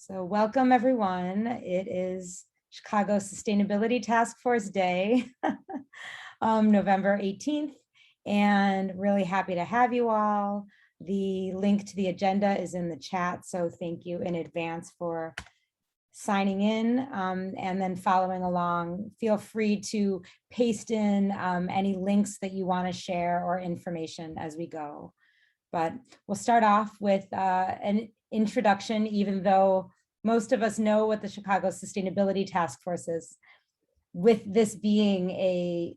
So welcome everyone. It is Chicago Sustainability Task Force Day, November 18th, and really happy to have you all. The link to the agenda is in the chat, so thank you in advance for signing in and then following along. Feel free to paste in any links that you want to share or information as we go. But we'll start off with an introduction, even though most of us know what the Chicago Sustainability Task Force is. With this being a,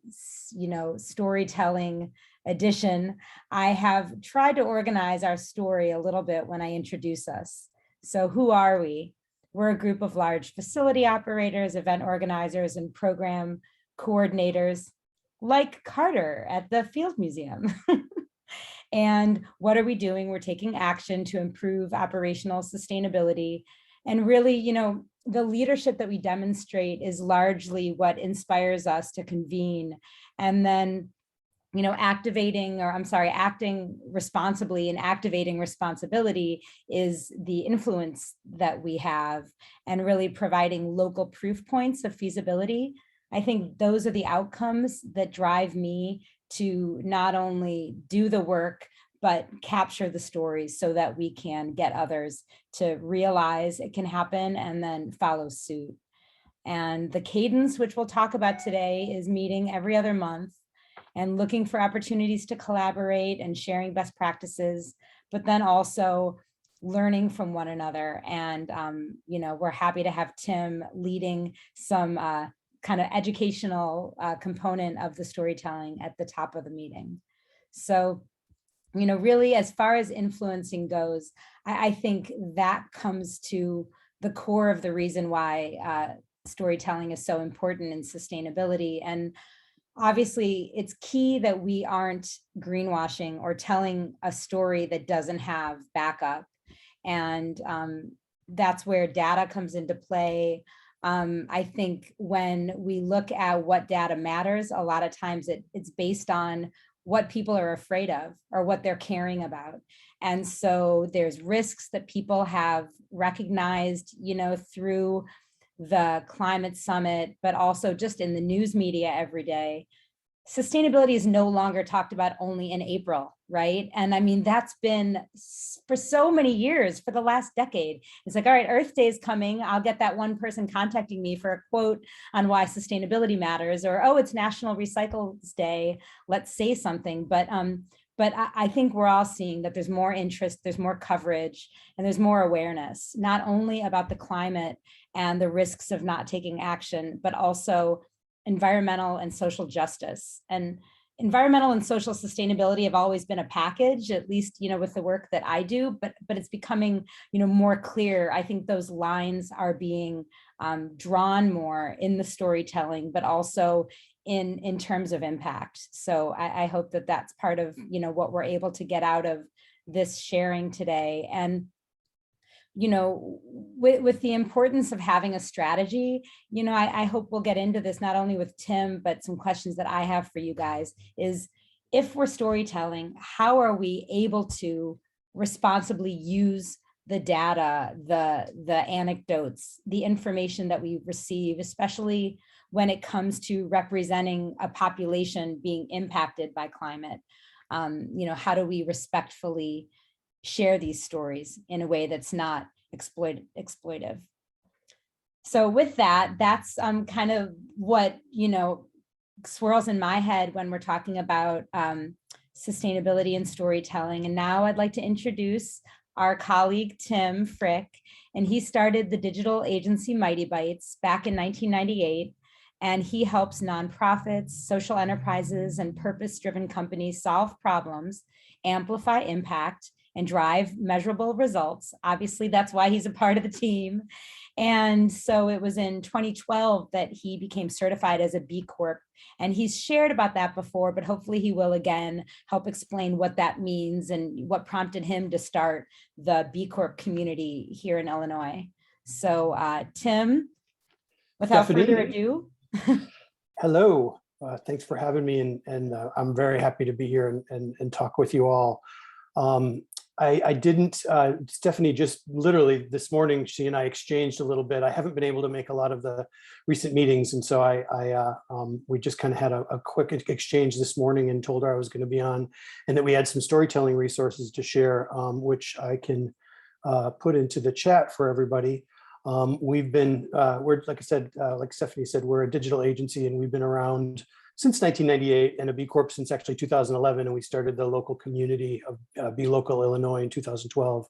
storytelling edition, I have tried to organize our story a little bit when I introduce us. So who are we? We're a group of large facility operators, event organizers, and program coordinators, like Carter at the Field Museum. And what are we doing? We're taking action to improve operational sustainability. And really, the leadership that we demonstrate is largely what inspires us to convene. And then, acting responsibly and activating responsibility is the influence that we have, and really providing local proof points of feasibility. I think those are the outcomes that drive me to not only do the work, but capture the stories so that we can get others to realize it can happen and then follow suit. And the cadence, which we'll talk about today, is meeting every other month and looking for opportunities to collaborate and sharing best practices, but then also learning from one another. And, we're happy to have Tim leading some kind of educational component of the storytelling at the top of the meeting. So, really, as far as influencing goes, I think that comes to the core of the reason why storytelling is so important in sustainability. And obviously, it's key that we aren't greenwashing or telling a story that doesn't have backup. And that's where data comes into play. I think when we look at what data matters, a lot of times it's based on what people are afraid of or what they're caring about. And so there's risks that people have recognized, through the climate summit, but also just in the news media every day. Sustainability is no longer talked about only in April, right? And I mean, that's been for so many years, for the last decade. It's like, all right, Earth Day is coming. I'll get that one person contacting me for a quote on why sustainability matters, or, oh, it's National Recycles Day. Let's say something. But I think we're all seeing that there's more interest, there's more coverage, and there's more awareness, not only about the climate and the risks of not taking action, but also environmental and social justice. And environmental and social sustainability have always been a package, at least, with the work that I do, but it's becoming, more clear. I think those lines are being drawn more in the storytelling, but also in terms of impact. So I hope that that's part of, what we're able to get out of this sharing today. And with the importance of having a strategy, I hope we'll get into this not only with Tim, but some questions that I have for you guys is, if we're storytelling, how are we able to responsibly use the data, the anecdotes, the information that we receive, especially when it comes to representing a population being impacted by climate? How do we respectfully share these stories in a way that's not exploitive? So with that, that's kind of what, swirls in my head when we're talking about sustainability and storytelling. And now I'd like to introduce our colleague, Tim Frick, and he started the digital agency Mighty Bytes back in 1998. And he helps nonprofits, social enterprises, and purpose-driven companies solve problems, amplify impact, and drive measurable results. Obviously, that's why he's a part of the team. And so it was in 2012 that he became certified as a B Corp. And he's shared about that before, but hopefully he will again help explain what that means and what prompted him to start the B Corp community here in Illinois. So Tim, without further ado. Hello, thanks for having me, and I'm very happy to be here and talk with you all. I didn't, Stephanie just literally this morning, she and I exchanged a little bit. I haven't been able to make a lot of the recent meetings. And so we just kind of had a quick exchange this morning and told her I was going to be on and that we had some storytelling resources to share, which I can put into the chat for everybody. We've been, like I said, like Stephanie said, we're a digital agency and we've been around since 1998 and a B Corp since actually 2011. And we started the local community of Be Local Illinois in 2012.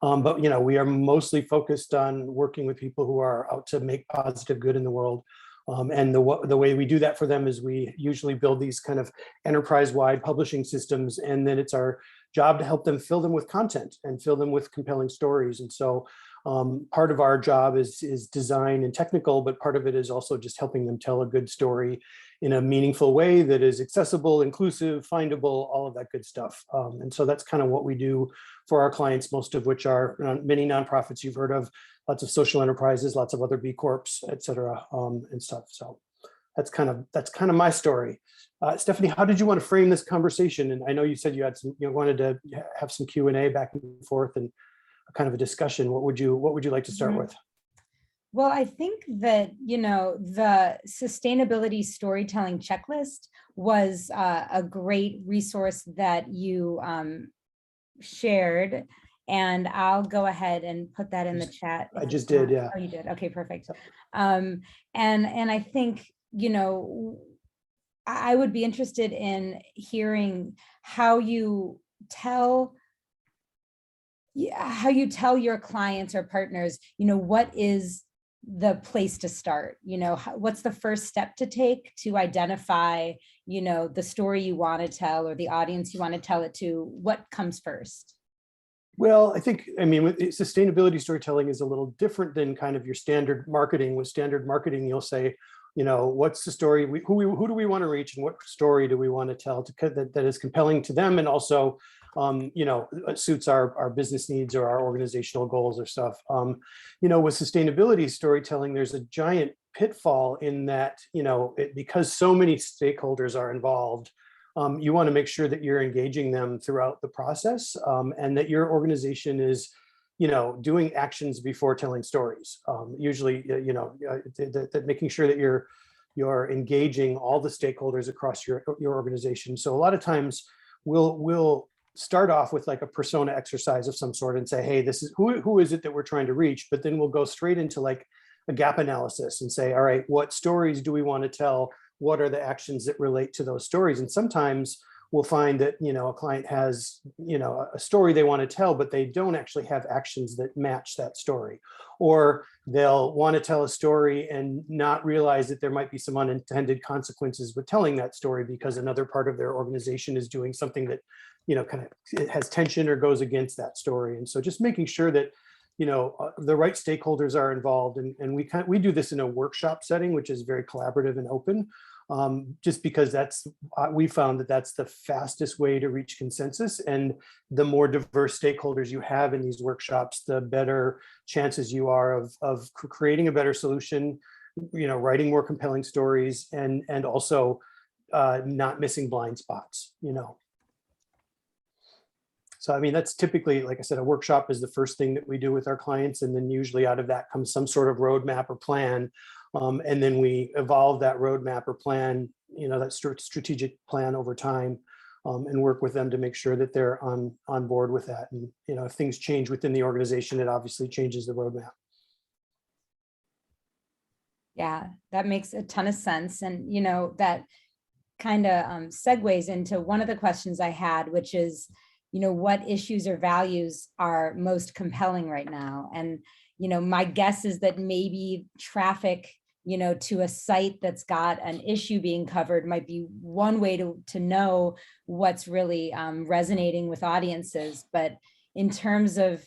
But, we are mostly focused on working with people who are out to make positive good in the world. And the way we do that for them is we usually build these kind of enterprise-wide publishing systems. And then it's our job to help them fill them with content and fill them with compelling stories. And so part of our job is design and technical, but part of it is also just helping them tell a good story in a meaningful way that is accessible, inclusive, findable, all of that good stuff. And so that's kind of what we do for our clients, most of which are many nonprofits you've heard of, lots of social enterprises, lots of other B Corps, et cetera, and stuff. So that's kind of my story. Stephanie, how did you want to frame this conversation? And I know you said you had some, wanted to have some Q&A back and forth and kind of a discussion. What would you like to start with? Well, I think that, the sustainability storytelling checklist was a great resource that you shared. And I'll go ahead and put that in the chat. I just did, yeah. Oh, you did? Okay, perfect. And I think, I would be interested in hearing how you tell your clients or partners, what is the place to start? What's the first step to take to identify, the story you want to tell or the audience you want to tell it to? What comes first? Well, with sustainability storytelling is a little different than kind of your standard marketing. With standard marketing, you'll say, what's the story? Who do we want to reach, and what story do we want to tell that is compelling to them, and also, suits our business needs or our organizational goals or stuff. With sustainability storytelling, there's a giant pitfall in that, because so many stakeholders are involved. You want to make sure that you're engaging them throughout the process, and that your organization is, doing actions before telling stories. Usually, that making sure that you're engaging all the stakeholders across your organization. So a lot of times we'll start off with like a persona exercise of some sort and say, hey, this is who is it that we're trying to reach? But then we'll go straight into like a gap analysis and say, all right, what stories do we want to tell? What are the actions that relate to those stories? And sometimes we'll find that, a client has, a story they want to tell, but they don't actually have actions that match that story. Or they'll want to tell a story and not realize that there might be some unintended consequences with telling that story because another part of their organization is doing something that, kind of it has tension or goes against that story. And so just making sure that, the right stakeholders are involved. And we do this in a workshop setting, which is very collaborative and open. Just because we found that that's the fastest way to reach consensus, and the more diverse stakeholders you have in these workshops, the better chances you are of creating a better solution, writing more compelling stories, and also not missing blind spots. So, that's typically, like I said, a workshop is the first thing that we do with our clients. And then usually out of that comes some sort of roadmap or plan. And then we evolve that roadmap or plan, that strategic plan over time, and work with them to make sure that they're on board with that. And, if things change within the organization, it obviously changes the roadmap. Yeah, that makes a ton of sense. And, that kind of segues into one of the questions I had, which is, what issues or values are most compelling right now? And, my guess is that maybe traffic, to a site that's got an issue being covered might be one way to know what's really resonating with audiences. But in terms of,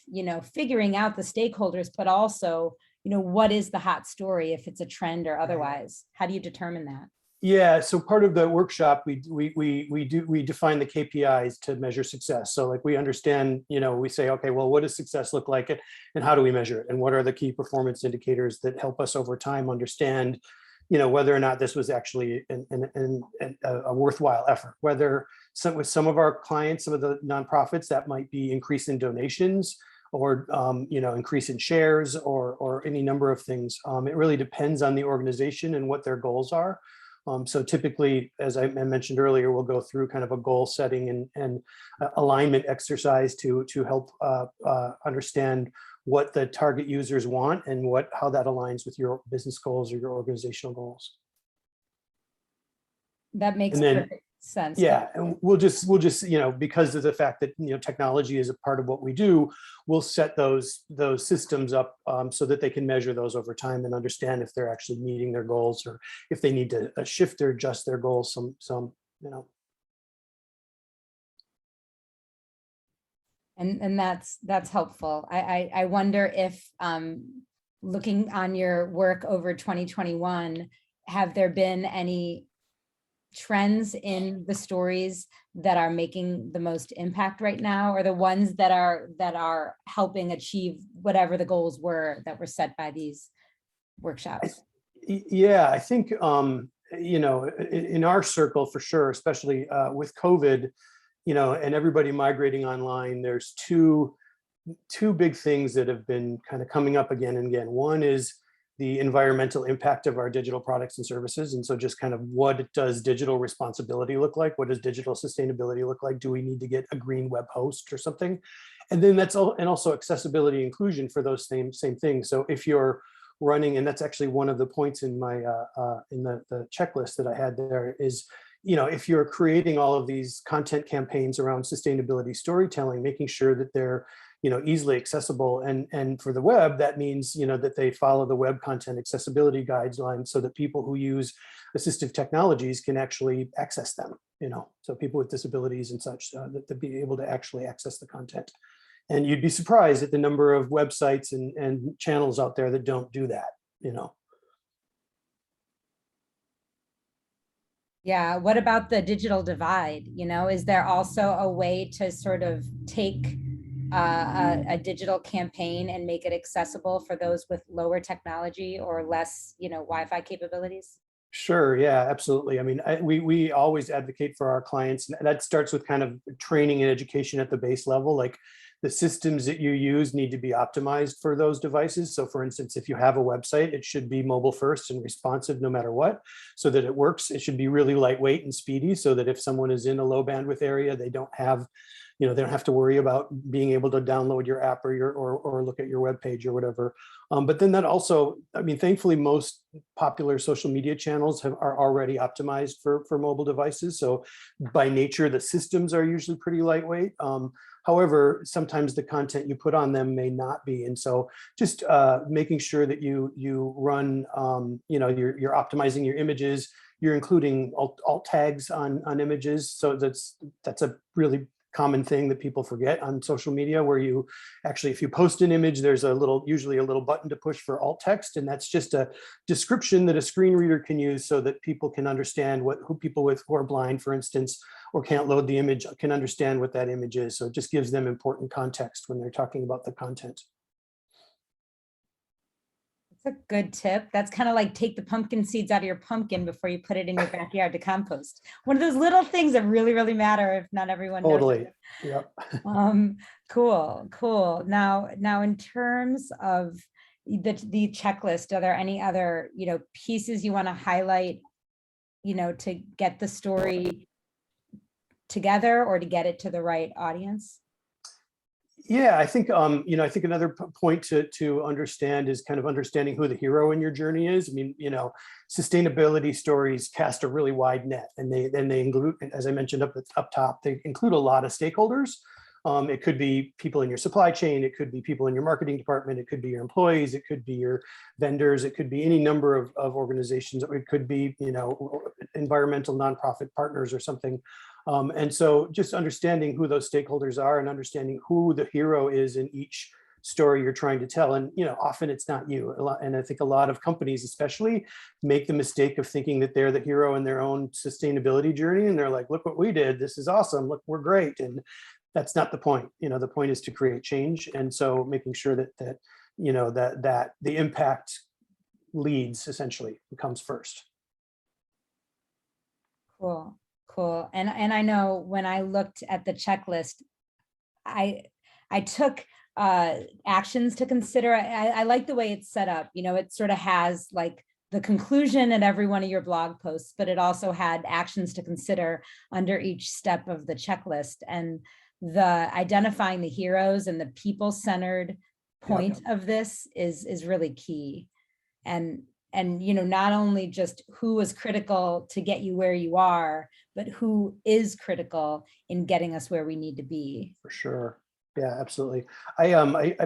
figuring out the stakeholders, but also, what is the hot story, if it's a trend or otherwise? How do you determine that? Yeah, so part of the workshop, we define the KPIs to measure success. So like we understand, we say, okay, well, what does success look like, and how do we measure it? And what are the key performance indicators that help us over time understand, whether or not this was actually a worthwhile effort, whether with some of our clients, some of the nonprofits, that might be increase in donations, or increase in shares, or any number of things. It really depends on the organization and what their goals are. So typically, as I mentioned earlier, we'll go through kind of a goal setting and alignment exercise to help understand what the target users want and how that aligns with your business goals or your organizational goals. That makes And then, perfect sense. yeah, and we'll just because of the fact that technology is a part of what we do, we'll set those systems up so that they can measure those over time and understand if they're actually meeting their goals, or if they need to shift or adjust their goals some. And that's helpful. I wonder if, looking on your work over 2021, have there been any trends in the stories that are making the most impact right now, or the ones that are helping achieve whatever the goals were that were set by these workshops? Yeah, I think in our circle for sure, especially with COVID, and everybody migrating online, there's two big things that have been kind of coming up again and again. One is the environmental impact of our digital products and services. And so just kind of, what does digital responsibility look like? What does digital sustainability look like? Do we need to get a green web host or something? And then also accessibility inclusion for those same things. So if you're running, and that's actually one of the points in my in the checklist that I had there, is if you're creating all of these content campaigns around sustainability storytelling, making sure that they're easily accessible, and for the web, that means that they follow the web content accessibility guidelines, so that people who use assistive technologies can actually access them. So people with disabilities and such, that to be able to actually access the content. And you'd be surprised at the number of websites and channels out there that don't do that. Yeah, what about the digital divide? Is there also a way to sort of take a digital campaign and make it accessible for those with lower technology or less, Wi-Fi capabilities? Sure. Yeah, absolutely. I mean, we always advocate for our clients, and that starts with kind of training and education at the base level. Like, the systems that you use need to be optimized for those devices. So for instance, if you have a website, it should be mobile first and responsive no matter what, so that it works. It should be really lightweight and speedy, so that if someone is in a low bandwidth area, they don't have to worry about being able to download your app or look at your web page or whatever. But then that also, I mean, thankfully, most popular social media channels are already optimized for mobile devices. So by nature, the systems are usually pretty lightweight. However, sometimes the content you put on them may not be. And so just making sure that you run, you're optimizing your images, you're including alt tags on images. So that's a really common thing that people forget on social media, where you actually, if you post an image, there's usually a little button to push for alt text, and that's just a description that a screen reader can use so that people can understand who people who are blind, for instance, or can't load the image, can understand what that image is. So it just gives them important context when they're talking about the content. That's a good tip. That's kind of like, take the pumpkin seeds out of your pumpkin before you put it in your backyard to compost. One of those little things that really, really matter if not everyone knows. Totally. Yep. Cool. Now in terms of the checklist, are there any other, pieces you want to highlight, to get the story together or to get it to the right audience? Yeah, I think I think another point to understand is kind of understanding who the hero in your journey is. I mean, sustainability stories cast a really wide net, and they include, as I mentioned up top, they include a lot of stakeholders. It could be people in your supply chain, it could be people in your marketing department, it could be your employees, it could be your vendors, it could be any number of organizations, it could be environmental nonprofit partners or something. And so just understanding who those stakeholders are and understanding who the hero is in each story you're trying to tell. And often it's not you. And I think a lot of companies especially make the mistake of thinking that they're the hero in their own sustainability journey, and they're like, look what we did, this is awesome, look, we're great. And that's not the point. The point is to create change. And so making sure that that the impact leads, essentially, comes first. Cool. Cool. And I know when I looked at the checklist, I took actions to consider. I like the way it's set up. It sort of has like the conclusion at every one of your blog posts, but it also had actions to consider under each step of the checklist. And the identifying the heroes and the people-centered point of this is really key. And not only just who was critical to get you where you are, but who is critical in getting us where we need to be. For sure. Yeah, absolutely. I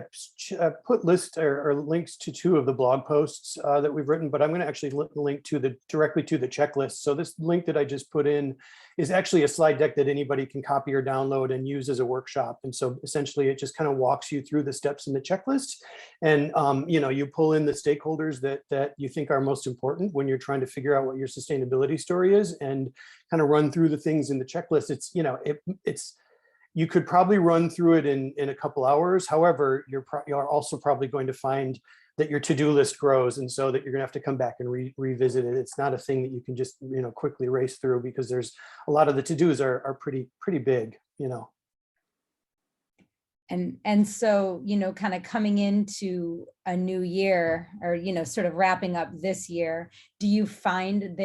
put lists or links to 2 of the blog posts that we've written, but I'm going to actually link to directly to the checklist. So this link that I just put in is actually a slide deck that anybody can copy or download and use as a workshop. And so essentially it just kind of walks you through the steps in the checklist. And you pull in the stakeholders that you think are most important when you're trying to figure out what your sustainability story is, and kind of run through the things in the checklist. It's you could probably run through it in a couple hours. However, you're also probably going to find that your to-do list grows, and so that you're gonna have to come back and revisit it. It's not a thing that you can just quickly race through, because there's a lot of the to-dos are pretty big. And so, kind of coming into a new year, or, sort of wrapping up this year, do you find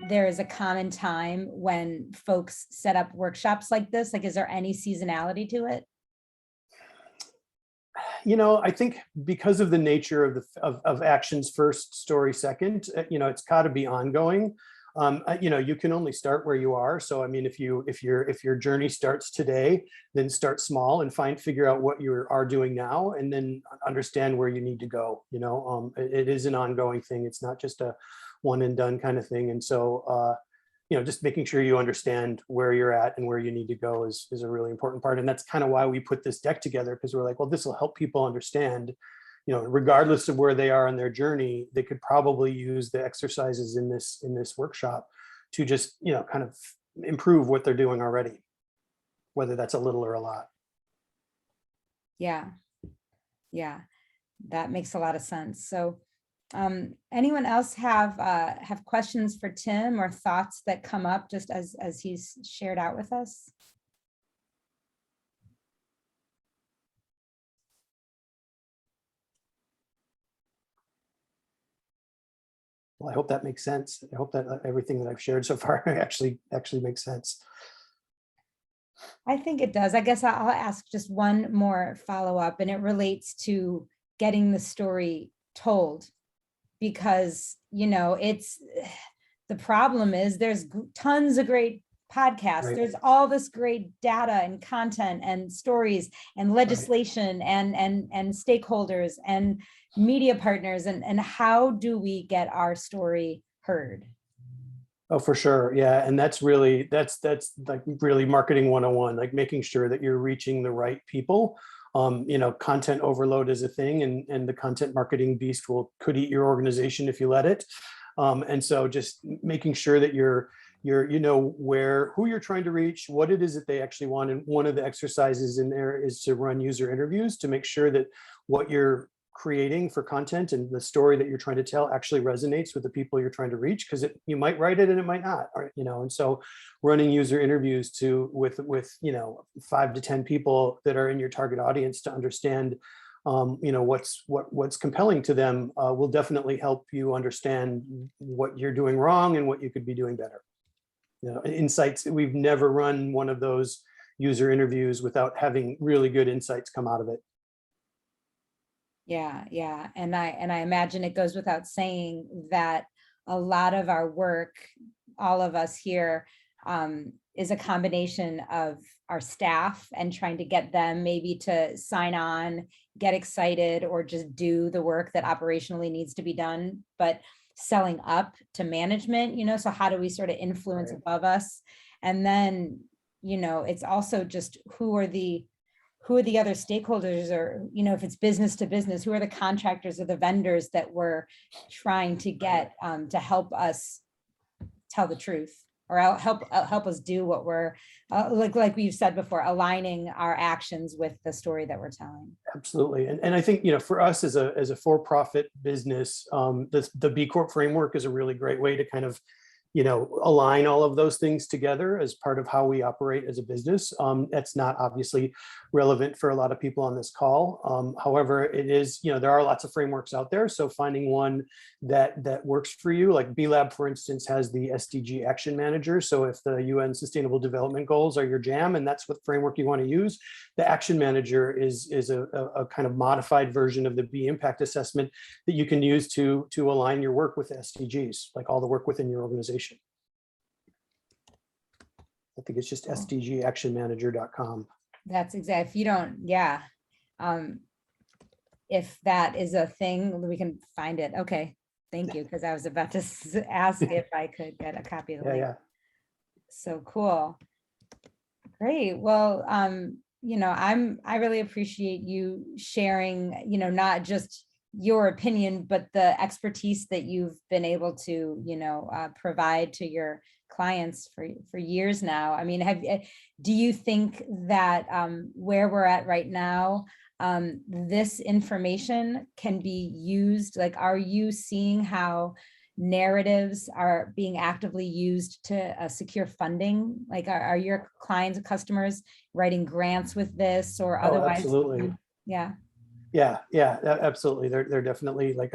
there is a common time when folks set up workshops like this? Like, is there any seasonality to it? I think because of the nature of actions first, story second, it's got to be ongoing. You can only start where you are. So, I mean, if your journey starts today, then start small and figure out what you are doing now, and then understand where you need to go. It is an ongoing thing. It's not just a one and done kind of thing. And so, just making sure you understand where you're at and where you need to go is a really important part. And that's kind of why we put this deck together, because we're like, well, this will help people understand, regardless of where they are on their journey, they could probably use the exercises in this workshop to just, kind of improve what they're doing already, whether that's a little or a lot. Yeah. That makes a lot of sense. So anyone else have questions for Tim, or thoughts that come up just as he's shared out with us? Well, I hope that makes sense. I hope that everything that I've shared so far actually makes sense. I think it does. I guess I'll ask just one more follow-up, and it relates to getting the story told. Because, it's the problem is there's tons of great podcasts. Right. There's all this great data and content and stories and legislation, right, and stakeholders and media partners. And how do we get our story heard? Oh, for sure. Yeah. And that's like really marketing 101, like making sure that you're reaching the right people. Content overload is a thing, and the content marketing beast could eat your organization if you let it. And so just making sure that you're who you're trying to reach, what it is that they actually want. And one of the exercises in there is to run user interviews to make sure that what you're creating for content and the story that you're trying to tell actually resonates with the people you're trying to reach, because you might write it and it might not, and so running user interviews with 5 to 10 people that are in your target audience to understand what's compelling to them will definitely help you understand what you're doing wrong and what you could be doing better. Insights, we've never run one of those user interviews without having really good insights come out of it. Yeah. And I imagine it goes without saying that a lot of our work, all of us here, is a combination of our staff and trying to get them maybe to sign on, get excited, or just do the work that operationally needs to be done, but selling up to management, so how do we sort of influence above us? And then, it's also just who are the other stakeholders, or, if it's business to business, who are the contractors or the vendors that we're trying to get to help us tell the truth, or help us do what we're like we've said before, aligning our actions with the story that we're telling. Absolutely. And I think, for us as a for-profit business, the B Corp framework is a really great way to kind of align all of those things together as part of how we operate as a business. That's not obviously relevant for a lot of people on this call. However, it is, there are lots of frameworks out there. So finding one that works for you, like B-Lab, for instance, has the SDG Action Manager. So if the UN Sustainable Development Goals are your jam and that's what framework you want to use, the Action Manager is a kind of modified version of the B Impact Assessment that you can use to align your work with SDGs, like all the work within your organization. I think it's just sdgactionmanager.com. That's exactly, if you don't, yeah. If that is a thing, we can find it. Okay, thank you, because I was about to ask if I could get a copy of the link. Yeah. So cool. Great. Well, I really appreciate you sharing, not just your opinion, but the expertise that you've been able to, provide to your clients for years now. I mean, do you think that where we're at right now, this information can be used? Like, are you seeing how narratives are being actively used to secure funding? Like, are your clients and customers writing grants with this or otherwise? Absolutely. Yeah. Yeah, absolutely. They're definitely like,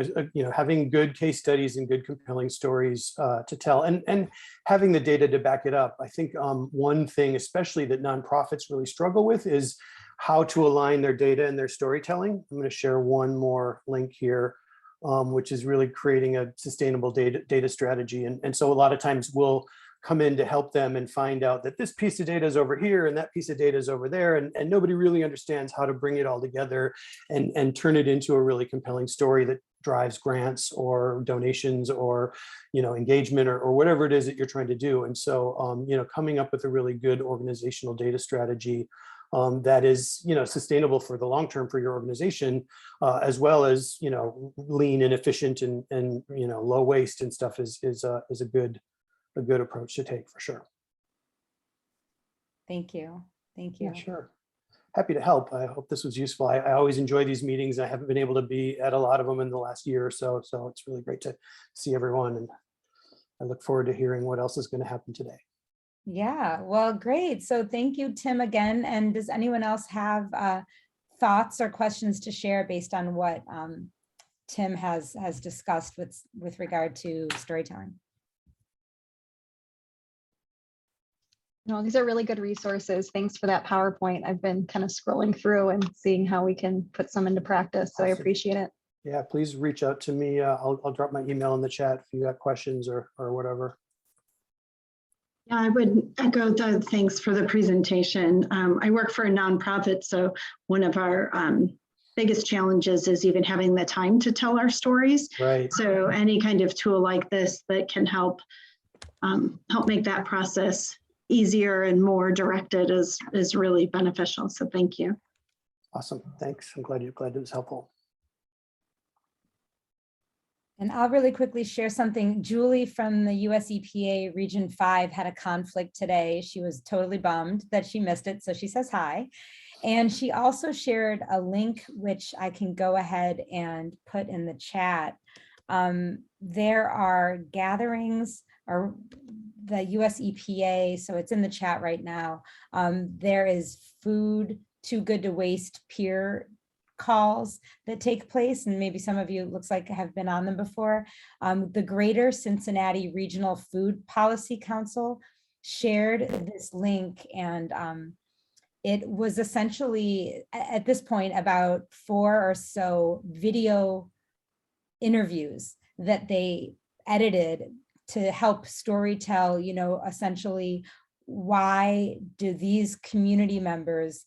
having good case studies and good compelling stories to tell and having the data to back it up. I think one thing, especially that nonprofits really struggle with, is how to align their data and their storytelling. I'm going to share one more link here, which is really creating a sustainable data strategy. And so a lot of times we'll come in to help them and find out that this piece of data is over here and that piece of data is over there, and nobody really understands how to bring it all together and turn it into a really compelling story that drives grants or donations or engagement or whatever it is that you're trying to do. And so coming up with a really good organizational data strategy that is sustainable for the long term for your organization, as well as lean and efficient and low waste and stuff is a good approach to take, for sure. Thank you. Thank you. Yeah, sure. Happy to help. I hope this was useful. I always enjoy these meetings. I haven't been able to be at a lot of them in the last year or so. So it's really great to see everyone. And I look forward to hearing what else is going to happen today. Yeah, well, great. So thank you, Tim, again. And does anyone else have thoughts or questions to share based on what Tim has discussed with regard to storytelling? No, these are really good resources. Thanks for that PowerPoint. I've been kind of scrolling through and seeing how we can put some into practice. So awesome. I appreciate it. Yeah, please reach out to me. I'll drop my email in the chat if you got questions or whatever. Yeah, I would echo the thanks for the presentation. I work for a nonprofit, so one of our biggest challenges is even having the time to tell our stories. Right. So any kind of tool like this that can help make that process easier and more directed is really beneficial. So thank you. Awesome. Thanks. I'm glad it was helpful. And I'll really quickly share something. Julie from the US EPA Region 5 had a conflict today. She was totally bummed that she missed it. So she says hi. And she also shared a link, which I can go ahead and put in the chat. There are gatherings or the US EPA, so it's in the chat right now. There is food too good to waste peer calls that take place, and maybe some of you, it looks like, have been on them before. The Greater Cincinnati Regional Food Policy Council shared this link, and it was essentially, at this point, about 4 or so video interviews that they edited to help storytell, essentially, why do these community members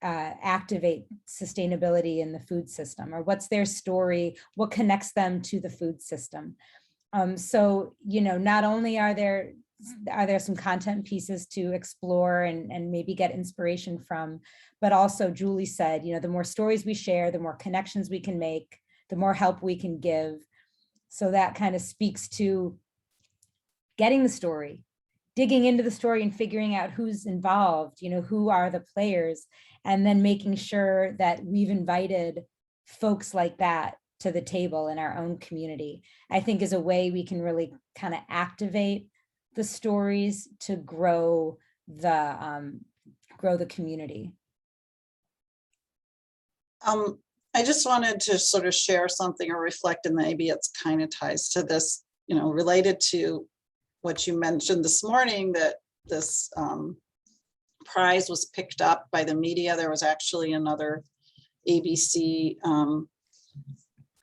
activate sustainability in the food system, or what's their story, what connects them to the food system. So, not only are there some content pieces to explore and maybe get inspiration from, but also Julie said, the more stories we share, the more connections we can make, the more help we can give. So that kind of speaks to getting the story, digging into the story and figuring out who's involved, who are the players, and then making sure that we've invited folks like that to the table in our own community, I think is a way we can really kind of activate the stories to grow the community. I just wanted to sort of share something or reflect, and maybe it's kind of ties to this, related to what you mentioned this morning, that this prize was picked up by the media. There was actually another ABC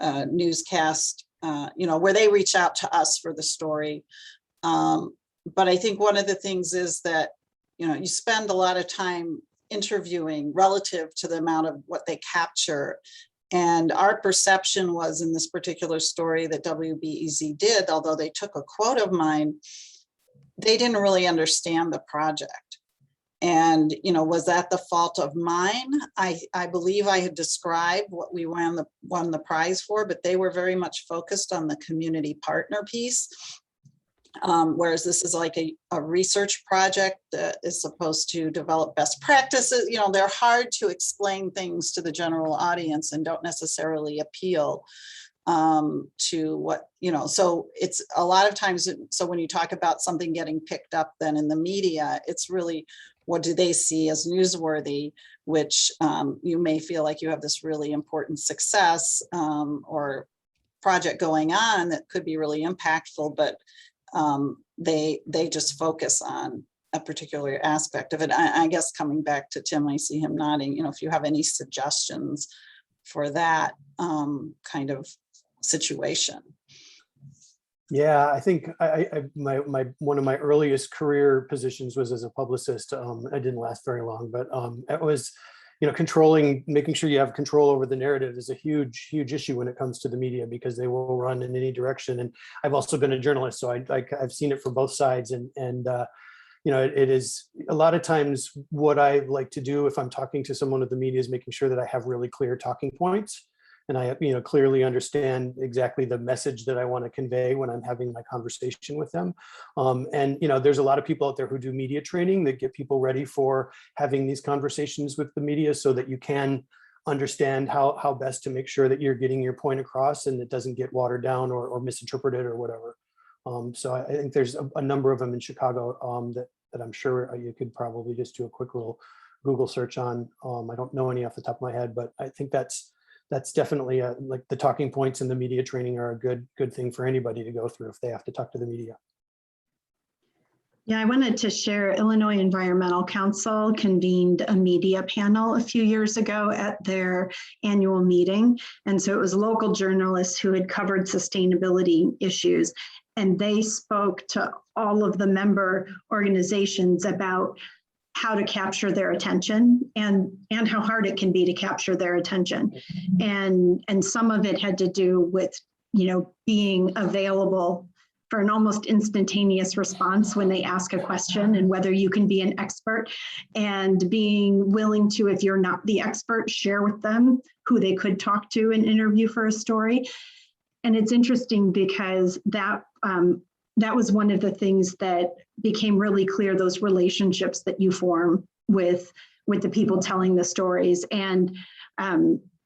newscast, where they reach out to us for the story. But I think one of the things is that, you spend a lot of time interviewing relative to the amount of what they capture. And our perception was in this particular story that WBEZ did, although they took a quote of mine, they didn't really understand the project. And, was that the fault of mine? I believe I had described what we won the prize for, but they were very much focused on the community partner piece. Whereas this is like a research project that is supposed to develop best practices. They're hard to explain things to the general audience and don't necessarily appeal to what, so it's a lot of times. So when you talk about something getting picked up then in the media, it's really, what do they see as newsworthy, which you may feel like you have this really important success or project going on that could be really impactful, but they just focus on a particular aspect of it. I guess coming back to Tim, I see him nodding, if you have any suggestions for that kind of situation. Yeah, I think one of my earliest career positions was as a publicist. I didn't last very long, but it was, making sure you have control over the narrative is a huge issue when it comes to the media, because they will run in any direction. And I've also been a journalist, so I've seen it from both sides. And it is a lot of times what I like to do if I'm talking to someone with the media is making sure that I have really clear talking points. And I, clearly understand exactly the message that I want to convey when I'm having my conversation with them. And, there's a lot of people out there who do media training that get people ready for having these conversations with the media so that you can understand how best to make sure that you're getting your point across and it doesn't get watered down or misinterpreted or whatever. So I think there's a number of them in Chicago that I'm sure you could probably just do a quick little Google search on. I don't know any off the top of my head, but I think that's definitely like the talking points in the media training are a good thing for anybody to go through if they have to talk to the media. Yeah, I wanted to share Illinois Environmental Council convened a media panel a few years ago at their annual meeting. And so it was local journalists who had covered sustainability issues. And they spoke to all of the member organizations about how to capture their attention and how hard it can be to capture their attention. And some of it had to do with, being available for an almost instantaneous response when they ask a question, and whether you can be an expert, and being willing to, if you're not the expert, share with them who they could talk to and interview for a story. And it's interesting because that was one of the things that became really clear, those relationships that you form with the people telling the stories. And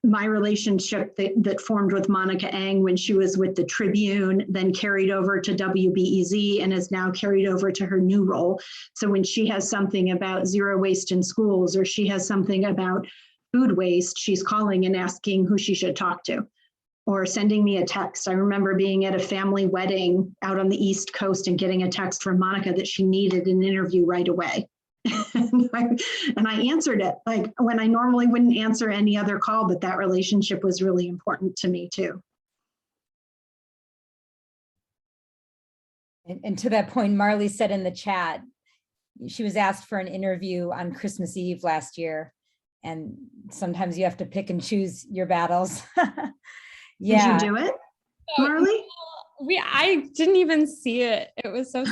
my relationship that formed with Monica Eng when she was with the Tribune, then carried over to WBEZ and is now carried over to her new role. So when she has something about zero waste in schools, or she has something about food waste, she's calling and asking who she should talk to, or sending me a text. I remember being at a family wedding out on the East Coast and getting a text from Monica that she needed an interview right away. and I answered it like when I normally wouldn't answer any other call, but that relationship was really important to me too. And to that point, Marley said in the chat, she was asked for an interview on Christmas Eve last year. And sometimes you have to pick and choose your battles. Yeah. Did you do it, Marley? I didn't even see it. It was so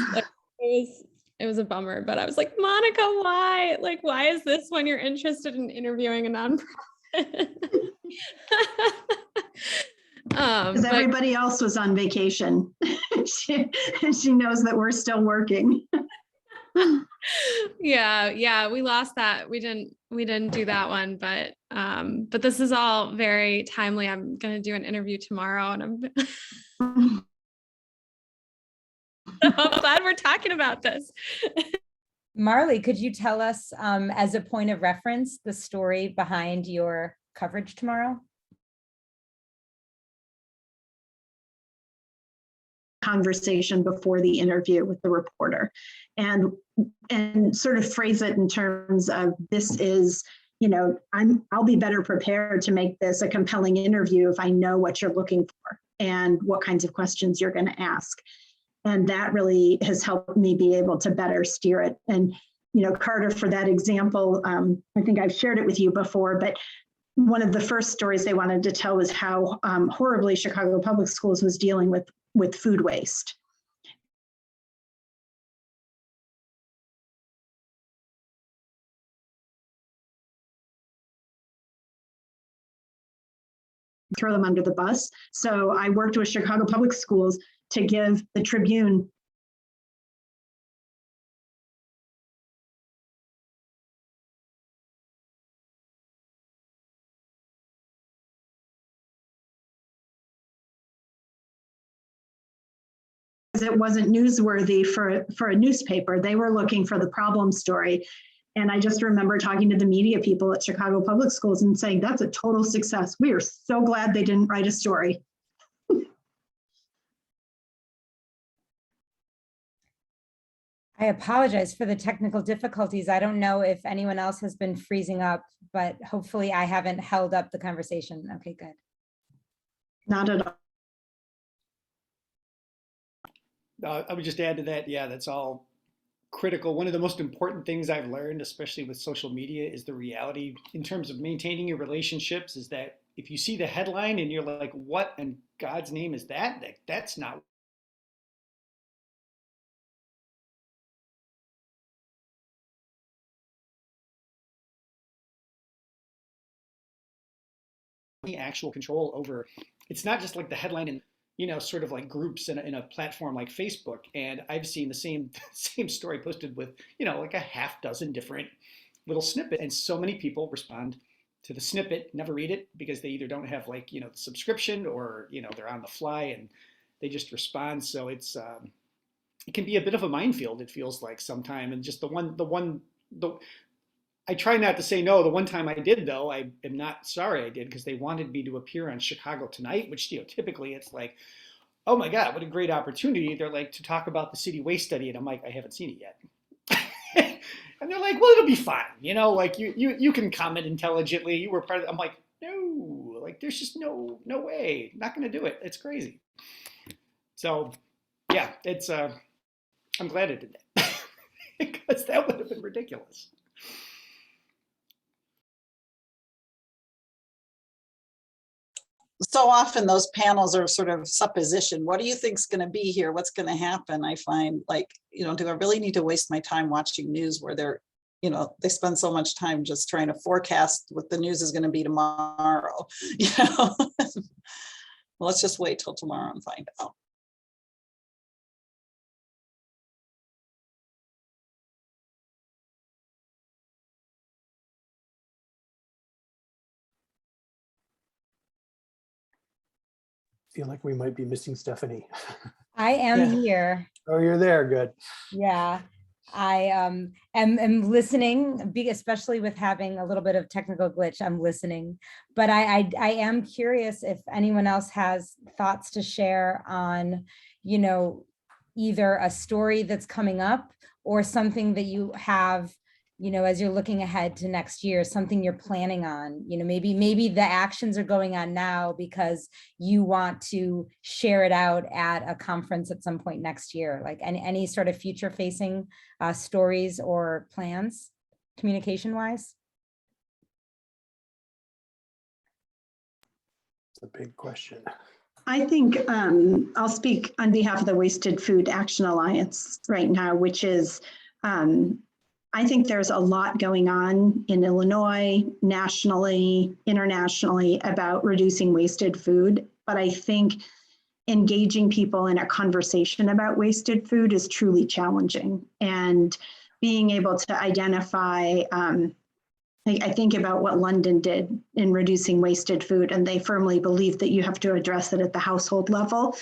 it was a bummer, but I was like, Monica, why? Like, why is this when you're interested in interviewing a nonprofit? Because everybody else was on vacation. she knows that we're still working. Yeah, we lost that. We didn't do that one, but this is all very timely. I'm going to do an interview tomorrow, and I'm So I'm glad we're talking about this. Marley, could you tell us, as a point of reference, the story behind your coverage tomorrow? Conversation before the interview with the reporter, and sort of phrase it in terms of, this is, you know, I'll be better prepared to make this a compelling interview if I know what you're looking for and what kinds of questions you're going to ask. And that really has helped me be able to better steer it. And, you know, Carter, for that example, I think I've shared it with you before, but one of the first stories they wanted to tell was how horribly Chicago Public Schools was dealing with food waste. Throw them under the bus. So I worked with Chicago Public Schools to give the Tribune it wasn't newsworthy for a newspaper. They were looking for the problem story. And I just remember talking to the media people at Chicago Public Schools and saying, that's a total success. We are so glad they didn't write a story. I apologize for the technical difficulties. I don't know if anyone else has been freezing up, but hopefully I haven't held up the conversation. Okay, good. Not at all. I would just add to that, yeah, that's all critical. One of the most important things I've learned, especially with social media, is the reality in terms of maintaining your relationships, is that if you see the headline and you're like, what in God's name is that? That's not actual control over. It's not just like the headline in, you know, sort of like groups in a platform like Facebook. And I've seen the same story posted with, you know, like a half dozen different little snippets. And so many people respond to the snippet, never read it, because they either don't have, like, you know, the subscription, or, you know, they're on the fly and they just respond. So it's, it can be a bit of a minefield, it feels like sometimes. And just I try not to say no. The one time I did, though, I am not sorry I did, because they wanted me to appear on Chicago Tonight, which, you know, typically it's like, oh my God, what a great opportunity. They're like, to talk about the city waste study. And I'm like, I haven't seen it yet. And they're like, well, it'll be fine. You know, like you can comment intelligently. You were part of it. I'm like, no, like there's just no way. Not going to do it. It's crazy. So yeah, it's, I'm glad I did that because that would have been ridiculous. So often those panels are sort of supposition. What do you think is going to be here? What's going to happen? I find, like, you know, do I really need to waste my time watching news where they're, you know, they spend so much time just trying to forecast what the news is going to be tomorrow, you know? Well, let's just wait till tomorrow and find out. Feel like we might be missing Stephanie. I am Yeah. here. Oh, you're there. Good. Yeah, I am listening, especially with having a little bit of technical glitch. I'm listening, but I am curious if anyone else has thoughts to share on, you know, either a story that's coming up or something that you have, you know, as you're looking ahead to next year, something you're planning on. You know, maybe the actions are going on now because you want to share it out at a conference at some point next year, like any sort of future facing stories or plans, communication wise. It's a big question. I think I'll speak on behalf of the Wasted Food Action Alliance right now, which is, I think there's a lot going on in Illinois, nationally, internationally, about reducing wasted food. But I think engaging people in a conversation about wasted food is truly challenging. And being able to identify, I think about what London did in reducing wasted food, and they firmly believe that you have to address it at the household level.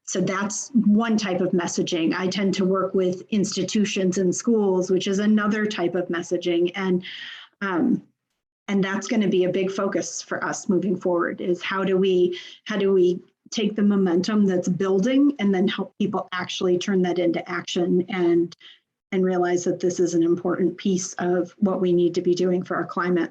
So that's one type of messaging. I tend to work with institutions and schools, which is another type of messaging. And that's going to be a big focus for us moving forward, is how do we take the momentum that's building and then help people actually turn that into action and realize that this is an important piece of what we need to be doing for our climate.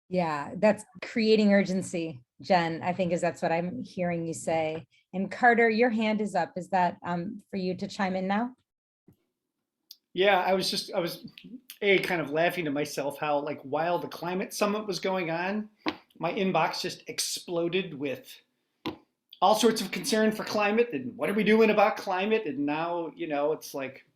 Yeah, that's creating urgency, Jen. I think that's what I'm hearing you say. And Carter, your hand is up. Is that for you to chime in now? Yeah, I was kind of laughing to myself how, like, while the climate summit was going on, my inbox just exploded with all sorts of concern for climate and what are we doing about climate? And now, it's like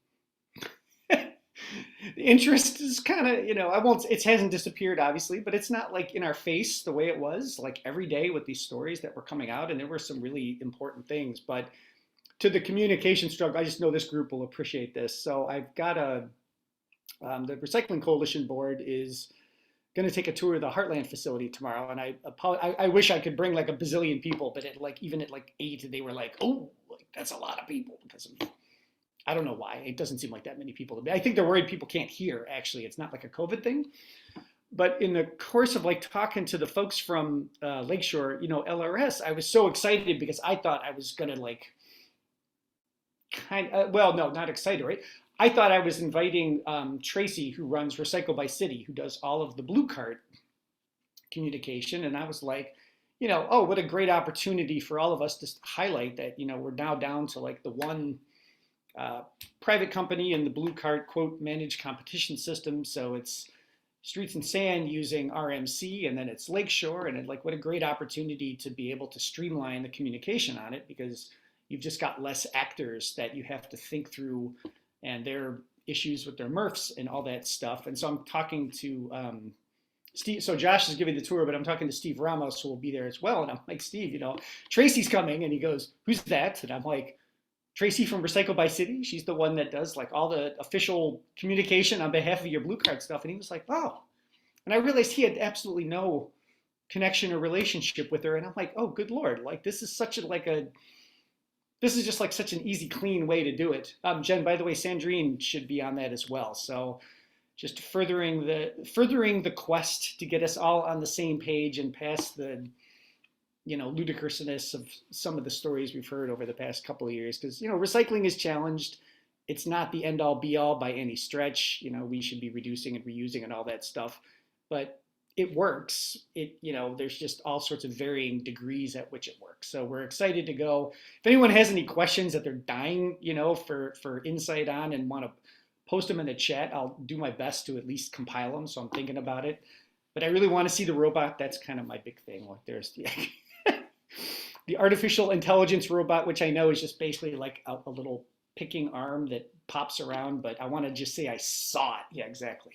the interest is kind of, it hasn't disappeared obviously, but it's not like in our face the way it was like every day with these stories that were coming out. And there were some really important things, but to the communication struggle, I just know this group will appreciate this. So I've got the Recycling Coalition Board is going to take a tour of the Heartland facility tomorrow. And I wish I could bring like a bazillion people, but even at like 8, they were like, oh, like, that's a lot of people because I don't know why. It doesn't seem like that many people to me. I think they're worried people can't hear, actually. It's not like a COVID thing. But in the course of like talking to the folks from Lakeshore, LRS, I was so excited because I thought I was going to like no, not excited, right? I thought I was inviting Tracy, who runs Recycle by City, who does all of the Blue Card communication. And I was like, oh, what a great opportunity for all of us to highlight that, we're now down to like the one private company in the Blue Card, quote, managed competition system. So it's Streets and Sand using RMC, and then it's Lakeshore. And like, what a great opportunity to be able to streamline the communication on it, because you've just got less actors that you have to think through and their issues with their MRFs and all that stuff. And so I'm talking to Steve. So Josh is giving the tour, but I'm talking to Steve Ramos, who will be there as well. And I'm like, Steve, Tracy's coming. And he goes, who's that? And I'm like, Tracy from Recycle by City. She's the one that does like all the official communication on behalf of your Blue Card stuff. And he was like, oh. And I realized he had absolutely no connection or relationship with her. And I'm like, oh, good Lord. Like, this is this is just like such an easy, clean way to do it. Jen, by the way, Sandrine should be on that as well. So just furthering the quest to get us all on the same page and past the, ludicrousness of some of the stories we've heard over the past couple of years. Because, recycling is challenged. It's not the end all be all by any stretch. We should be reducing and reusing and all that stuff. But it works. There's just all sorts of varying degrees at which it works. So we're excited to go. If anyone has any questions that they're dying, for insight on and want to post them in the chat, I'll do my best to at least compile them. So I'm thinking about it. But I really want to see the robot. That's kind of my big thing. Like there's the artificial intelligence robot, which I know is just basically like a little picking arm that pops around. But I want to just say I saw it. Yeah, exactly.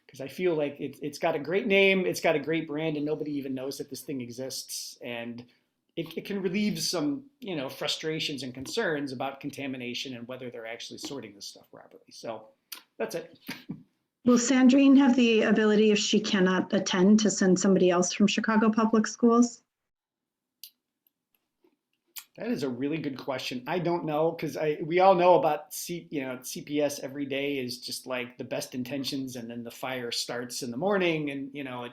Because I feel like it's got a great name, it's got a great brand, and nobody even knows that this thing exists. And it can relieve some, frustrations and concerns about contamination and whether they're actually sorting this stuff properly. So that's it. Will Sandrine have the ability, if she cannot attend, to send somebody else from Chicago Public Schools? That is a really good question. I don't know, because we all know about CPS every day is just like the best intentions, and then the fire starts in the morning, and it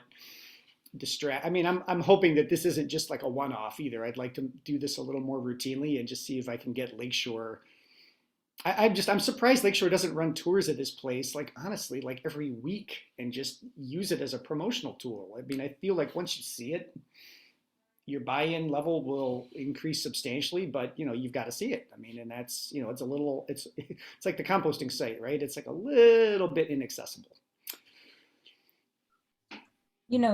distract. I mean, I'm hoping that this isn't just like a one-off either. I'd like to do this a little more routinely and just see if I can get Lakeshore. I'm surprised Lakeshore doesn't run tours of this place, like honestly, like every week, and just use it as a promotional tool. I mean, I feel like once you see it, your buy-in level will increase substantially, but you've got to see it. I mean, and that's, it's like the composting site, right? It's like a little bit inaccessible.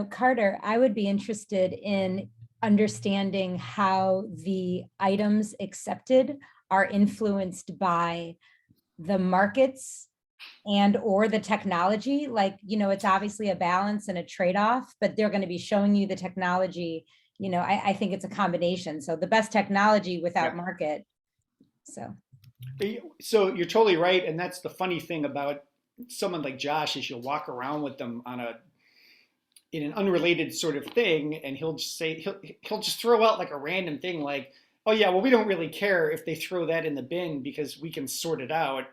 Carter, I would be interested in understanding how the items accepted are influenced by the markets and or the technology. Like, it's obviously a balance and a trade-off, but they're going to be showing you the technology. I think it's a combination. So the best technology without market. So you're totally right. And that's the funny thing about someone like Josh is you'll walk around with them on in an unrelated sort of thing, and he'll just say, he'll just throw out like a random thing like, oh yeah, well, we don't really care if they throw that in the bin because we can sort it out.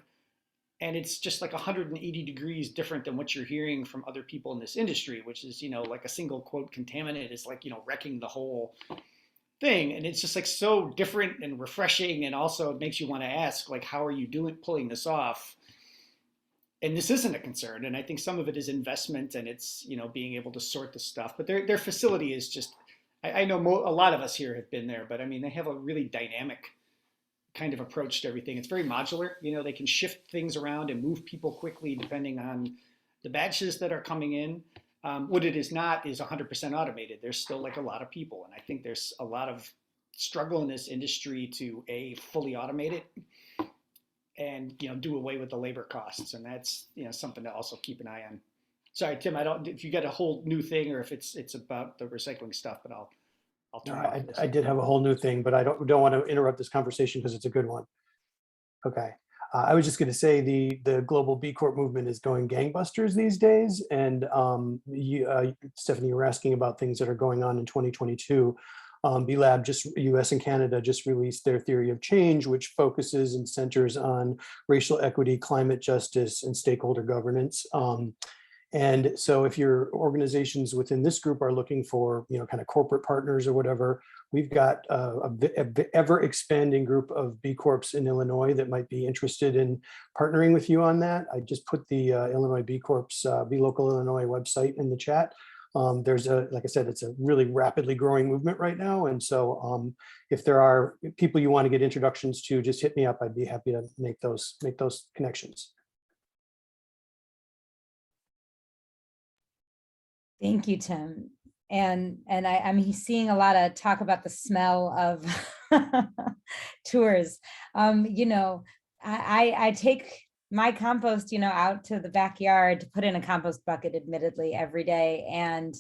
And it's just like 180 degrees different than what you're hearing from other people in this industry, which is, like a single quote contaminant is like, wrecking the whole thing. And it's just like so different and refreshing. And also it makes you want to ask, like, how are you pulling this off? And this isn't a concern. And I think some of it is investment, and it's, being able to sort the stuff. But their facility is just, I know a lot of us here have been there, but I mean, they have a really dynamic kind of approach to everything. It's very modular. They can shift things around and move people quickly depending on the batches that are coming in. What it is not is 100% automated. There's still like a lot of people. And I think there's a lot of struggle in this industry to fully automate it and, do away with the labor costs. And that's, something to also keep an eye on. Sorry, Tim, if you got a whole new thing or if it's about the recycling stuff, but I'll turn it off. I did have a whole new thing, but I don't want to interrupt this conversation because it's a good one. Okay. I was just going to say the global B Corp movement is going gangbusters these days. And Stephanie, you were asking about things that are going on in 2022. B-Lab, US and Canada just released their theory of change, which focuses and centers on racial equity, climate justice, and stakeholder governance. And so if your organizations within this group are looking for, kind of corporate partners or whatever, we've got a ever expanding group of B Corps in Illinois that might be interested in partnering with you on that. I just put the Illinois B Corps, Be Local Illinois website in the chat. There's like I said, it's a really rapidly growing movement right now. And so if there are people you want to get introductions to, just hit me up. I'd be happy to make those connections. Thank you, Tim. And I'm seeing a lot of talk about the smell of tours. I take my compost, out to the backyard to put in a compost bucket, admittedly, every day. And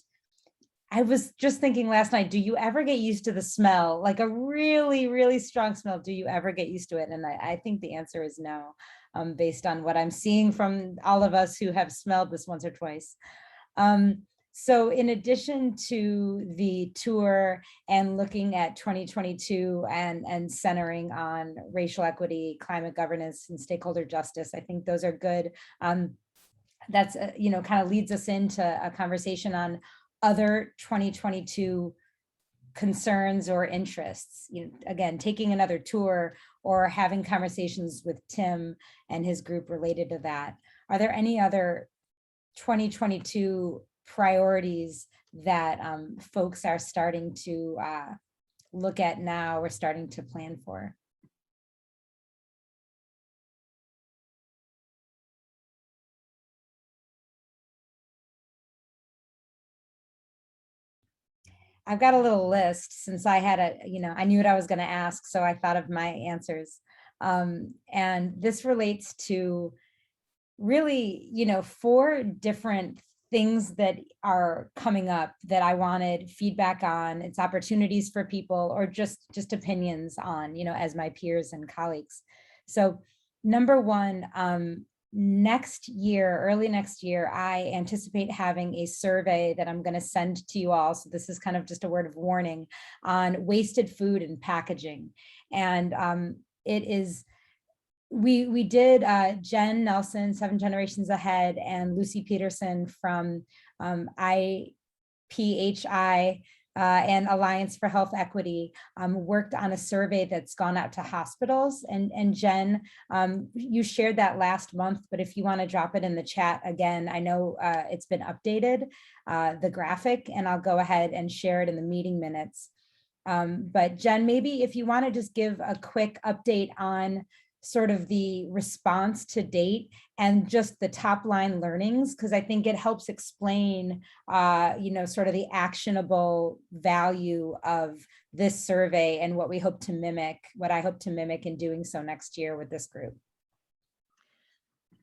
I was just thinking last night, do you ever get used to the smell? Like a really, really strong smell. Do you ever get used to it? And I think the answer is no, based on what I'm seeing from all of us who have smelled this once or twice. So in addition to the tour and looking at 2022 and centering on racial equity, climate governance, and stakeholder justice, I think those are good. That's, kind of leads us into a conversation on other 2022 concerns or interests. Again, taking another tour or having conversations with Tim and his group related to that. Are there any other 2022 priorities that folks are starting to look at now or starting to plan for? I've got a little list since I had I knew what I was going to ask, so I thought of my answers. And this relates to really, 4 different things that are coming up that I wanted feedback on. It's opportunities for people or just opinions on, as my peers and colleagues. So number 1, next year, early next year, I anticipate having a survey that I'm going to send to you all. So this is kind of just a word of warning on wasted food and packaging. And it is, we did Jen Nelson, 7 Generations Ahead, and Lucy Peterson from IPHI and Alliance for Health Equity worked on a survey that's gone out to hospitals. And Jen, you shared that last month, but if you want to drop it in the chat again, I know it's been updated, the graphic, and I'll go ahead and share it in the meeting minutes. But Jen, maybe if you want to just give a quick update on sort of the response to date and just the top line learnings, because I think it helps explain, sort of the actionable value of this survey and what I hope to mimic in doing so next year with this group.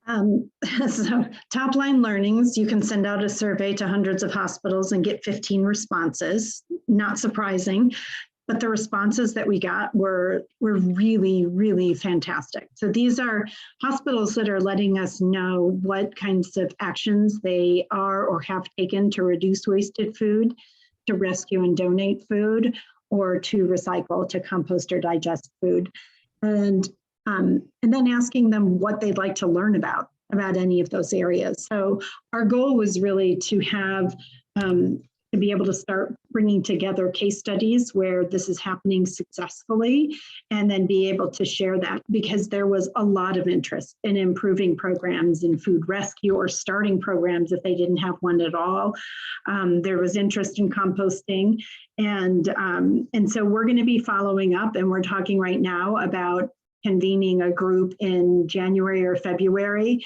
So top line learnings, you can send out a survey to hundreds of hospitals and get 15 responses, not surprising. but the responses that we got were really, really fantastic. So these are hospitals that are letting us know what kinds of actions they are or have taken to reduce wasted food, to rescue and donate food, or to recycle, to compost or digest food. And then asking them what they'd like to learn about any of those areas. So our goal was really to have, to be able to start bringing together case studies where this is happening successfully, and then be able to share that, because there was a lot of interest in improving programs in food rescue or starting programs if they didn't have one at all. There was interest in composting. And so we're going to be following up, and we're talking right now about convening a group in January or February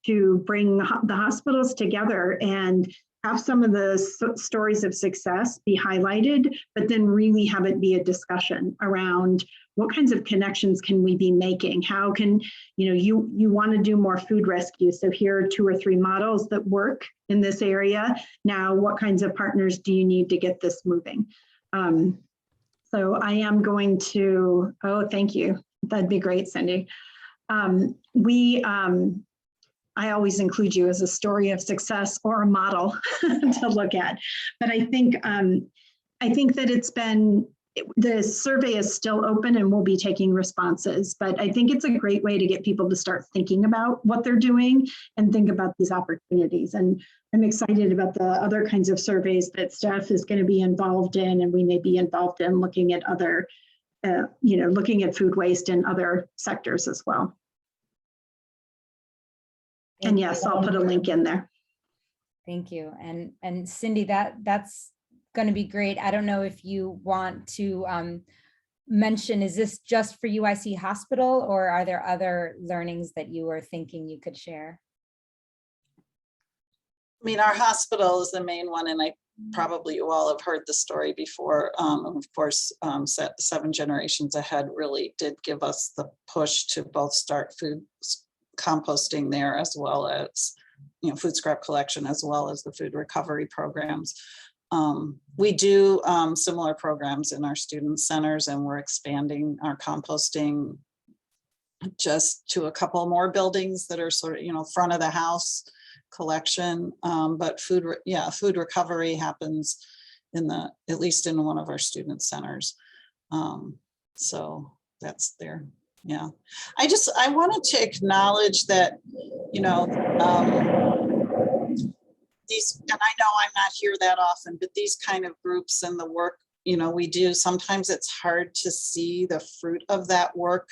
to bring the hospitals together and have some of the stories of success be highlighted, but then really have it be a discussion around what kinds of connections can we be making? How can, you want to do more food rescue. So here are 2 or 3 models that work in this area. Now, what kinds of partners do you need to get this moving? So I am going to, oh, thank you. That'd be great, Cindy. I always include you as a story of success or a model to look at. But I think that it's been, the survey is still open and we'll be taking responses. But I think it's a great way to get people to start thinking about what they're doing and think about these opportunities. And I'm excited about the other kinds of surveys that Steph is going to be involved in, and we may be involved in looking at other, looking at food waste in other sectors as well. And yes, I'll put a link in there. Thank you. And Cindy, that's going to be great. I don't know if you want to mention, is this just for UIC Hospital, or are there other learnings that you were thinking you could share? I mean, our hospital is the main one, and probably you all have heard the story before. Of course, 7 Generations Ahead really did give us the push to both start food composting there, as well as food scrap collection, as well as the food recovery programs. We do similar programs in our student centers, and we're expanding our composting just to a couple more buildings that are sort of front of the house collection. But food recovery happens at least in one of our student centers. So that's there. Yeah, I wanted to acknowledge that, these, and I know I'm not here that often, but these kind of groups and the work, we do, sometimes it's hard to see the fruit of that work.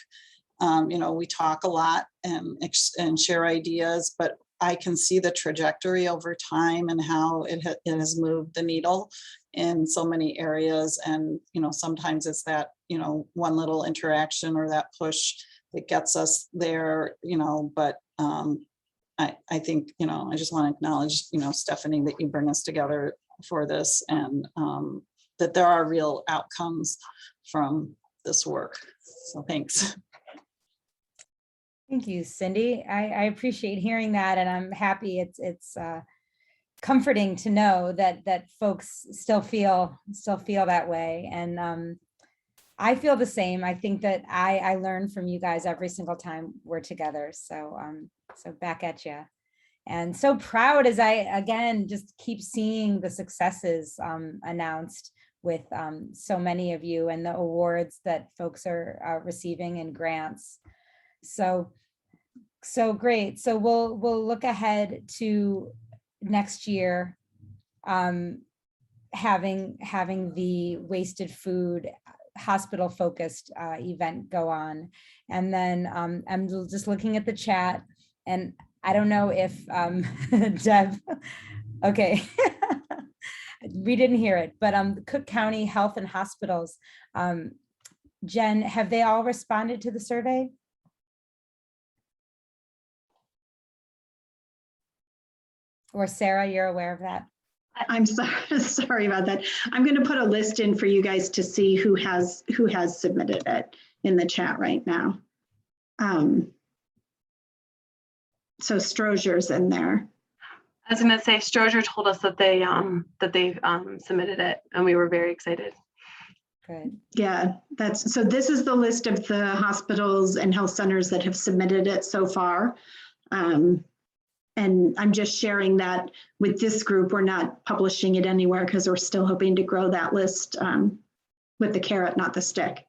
We talk a lot and share ideas, but I can see the trajectory over time and how it has moved the needle in so many areas. And, sometimes it's that, one little interaction or that push that gets us there, but I think, I just want to acknowledge, Stephanie, that you bring us together for this, and that there are real outcomes from this work. So thanks. Thank you, Cindy. I appreciate hearing that, and I'm happy it's comforting to know that folks still feel that way. And I feel the same. I think that I learn from you guys every single time we're together. So back at you. And so proud as I, again, just keep seeing the successes announced with so many of you, and the awards that folks are receiving and grants. So great. So we'll look ahead to next year, having the wasted food hospital focused event go on. And then I'm just looking at the chat, and I don't know if Deb, okay. We didn't hear it, but Cook County Health and Hospitals, Jen, have they all responded to the survey? Or Sarah, you're aware of that? I'm sorry about that. I'm going to put a list in for you guys to see who has submitted it in the chat right now. So Stroger's in there. I was going to say Stroger told us that they submitted it, and we were very excited. Good. Yeah, so this is the list of the hospitals and health centers that have submitted it so far. And I'm just sharing that with this group. We're not publishing it anywhere because we're still hoping to grow that list with the carrot, not the stick.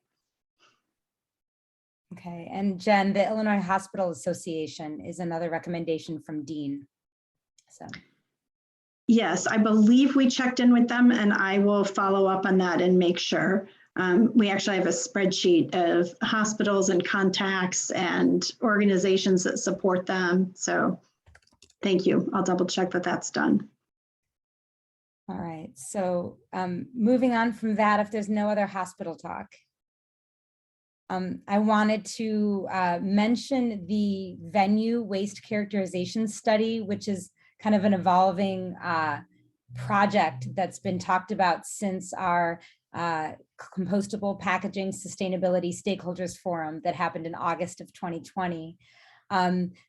Okay, and Jen, the Illinois Hospital Association is another recommendation from Dean. So. Yes, I believe we checked in with them, and I will follow up on that and make sure. We actually have a spreadsheet of hospitals and contacts and organizations that support them. So thank you. I'll double check that that's done. All right, so moving on from that, if there's no other hospital talk. I wanted to mention the venue waste characterization study, which is kind of an evolving project that's been talked about since our compostable packaging sustainability stakeholders forum that happened in August of 2020.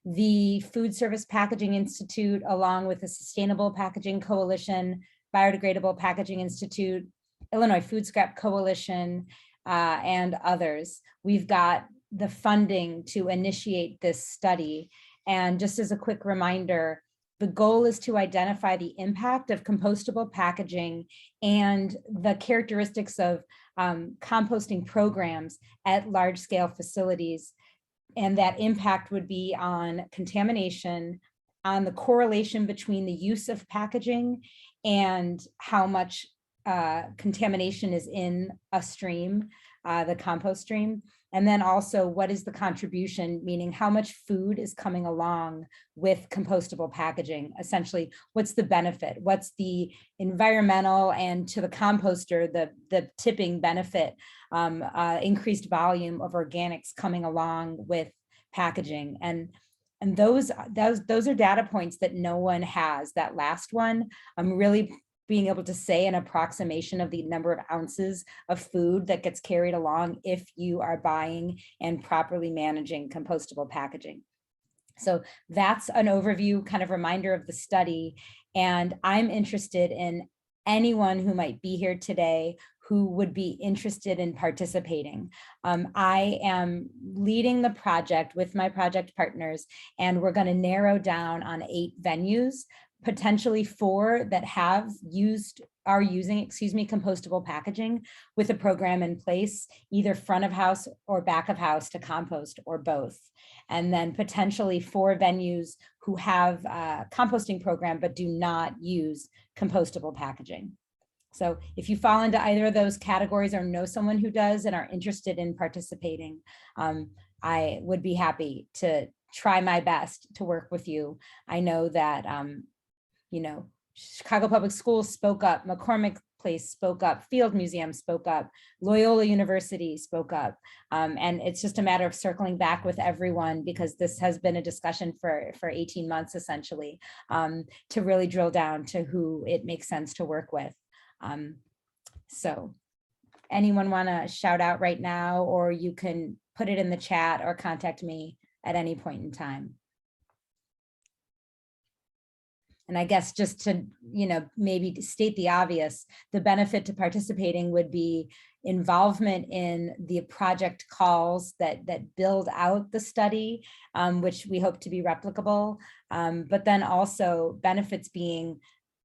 The Food Service Packaging Institute, along with the Sustainable Packaging Coalition, Biodegradable Packaging Institute, Illinois Food Scrap Coalition, and others. We've got the funding to initiate this study. And just as a quick reminder, the goal is to identify the impact of compostable packaging and the characteristics of composting programs at large-scale facilities. And that impact would be on contamination, on the correlation between the use of packaging and how much contamination is in a stream, the compost stream. And then also, what is the contribution, meaning how much food is coming along with compostable packaging? Essentially, what's the benefit? What's the environmental and to the composter, the tipping benefit, increased volume of organics coming along with packaging? And those are data points that no one has. That last one, I'm really being able to say an approximation of the number of ounces of food that gets carried along if you are buying and properly managing compostable packaging. So that's an overview kind of reminder of the study. And I'm interested in anyone who might be here today who would be interested in participating. I am leading the project with my project partners, and we're going to narrow down on 8 venues, potentially 4 that are using compostable packaging with a program in place, either front of house or back of house to compost, or both. And then potentially 4 venues who have a composting program but do not use compostable packaging. So if you fall into either of those categories or know someone who does and are interested in participating, I would be happy to try my best to work with you. I know that Chicago Public Schools spoke up, McCormick Place spoke up, Field Museum spoke up, Loyola University spoke up. And it's just a matter of circling back with everyone, because this has been a discussion for 18 months, essentially, to really drill down to who it makes sense to work with. So anyone want to shout out right now, or you can put it in the chat or contact me at any point in time. And I guess just to, maybe state the obvious, the benefit to participating would be involvement in the project calls that build out the study, which we hope to be replicable. But then also benefits being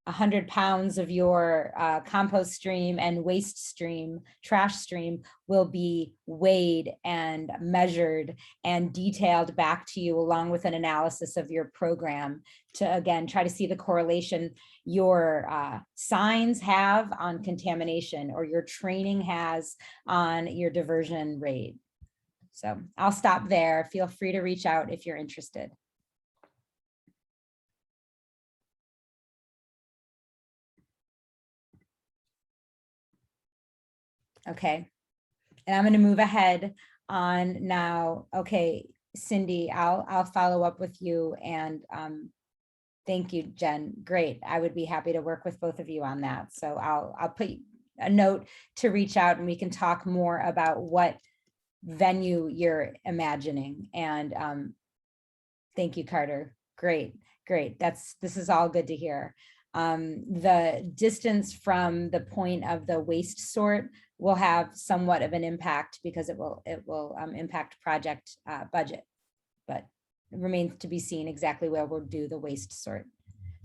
100 pounds of your compost stream and waste stream, trash stream, will be weighed and measured and detailed back to you, along with an analysis of your program, to again try to see the correlation your signs have on contamination or your training has on your diversion rate. So I'll stop there. Feel free to reach out if you're interested. Okay, and I'm going to move ahead on now. Okay, Cindy, I'll follow up with you, and thank you, Jen. Great. I would be happy to work with both of you on that. So I'll put a note to reach out, and we can talk more about what venue you're imagining. And thank you, Carter. Great. This is all good to hear. The distance from the point of the waste sort will have somewhat of an impact because it will impact project budget, but it remains to be seen exactly where we'll do the waste sort.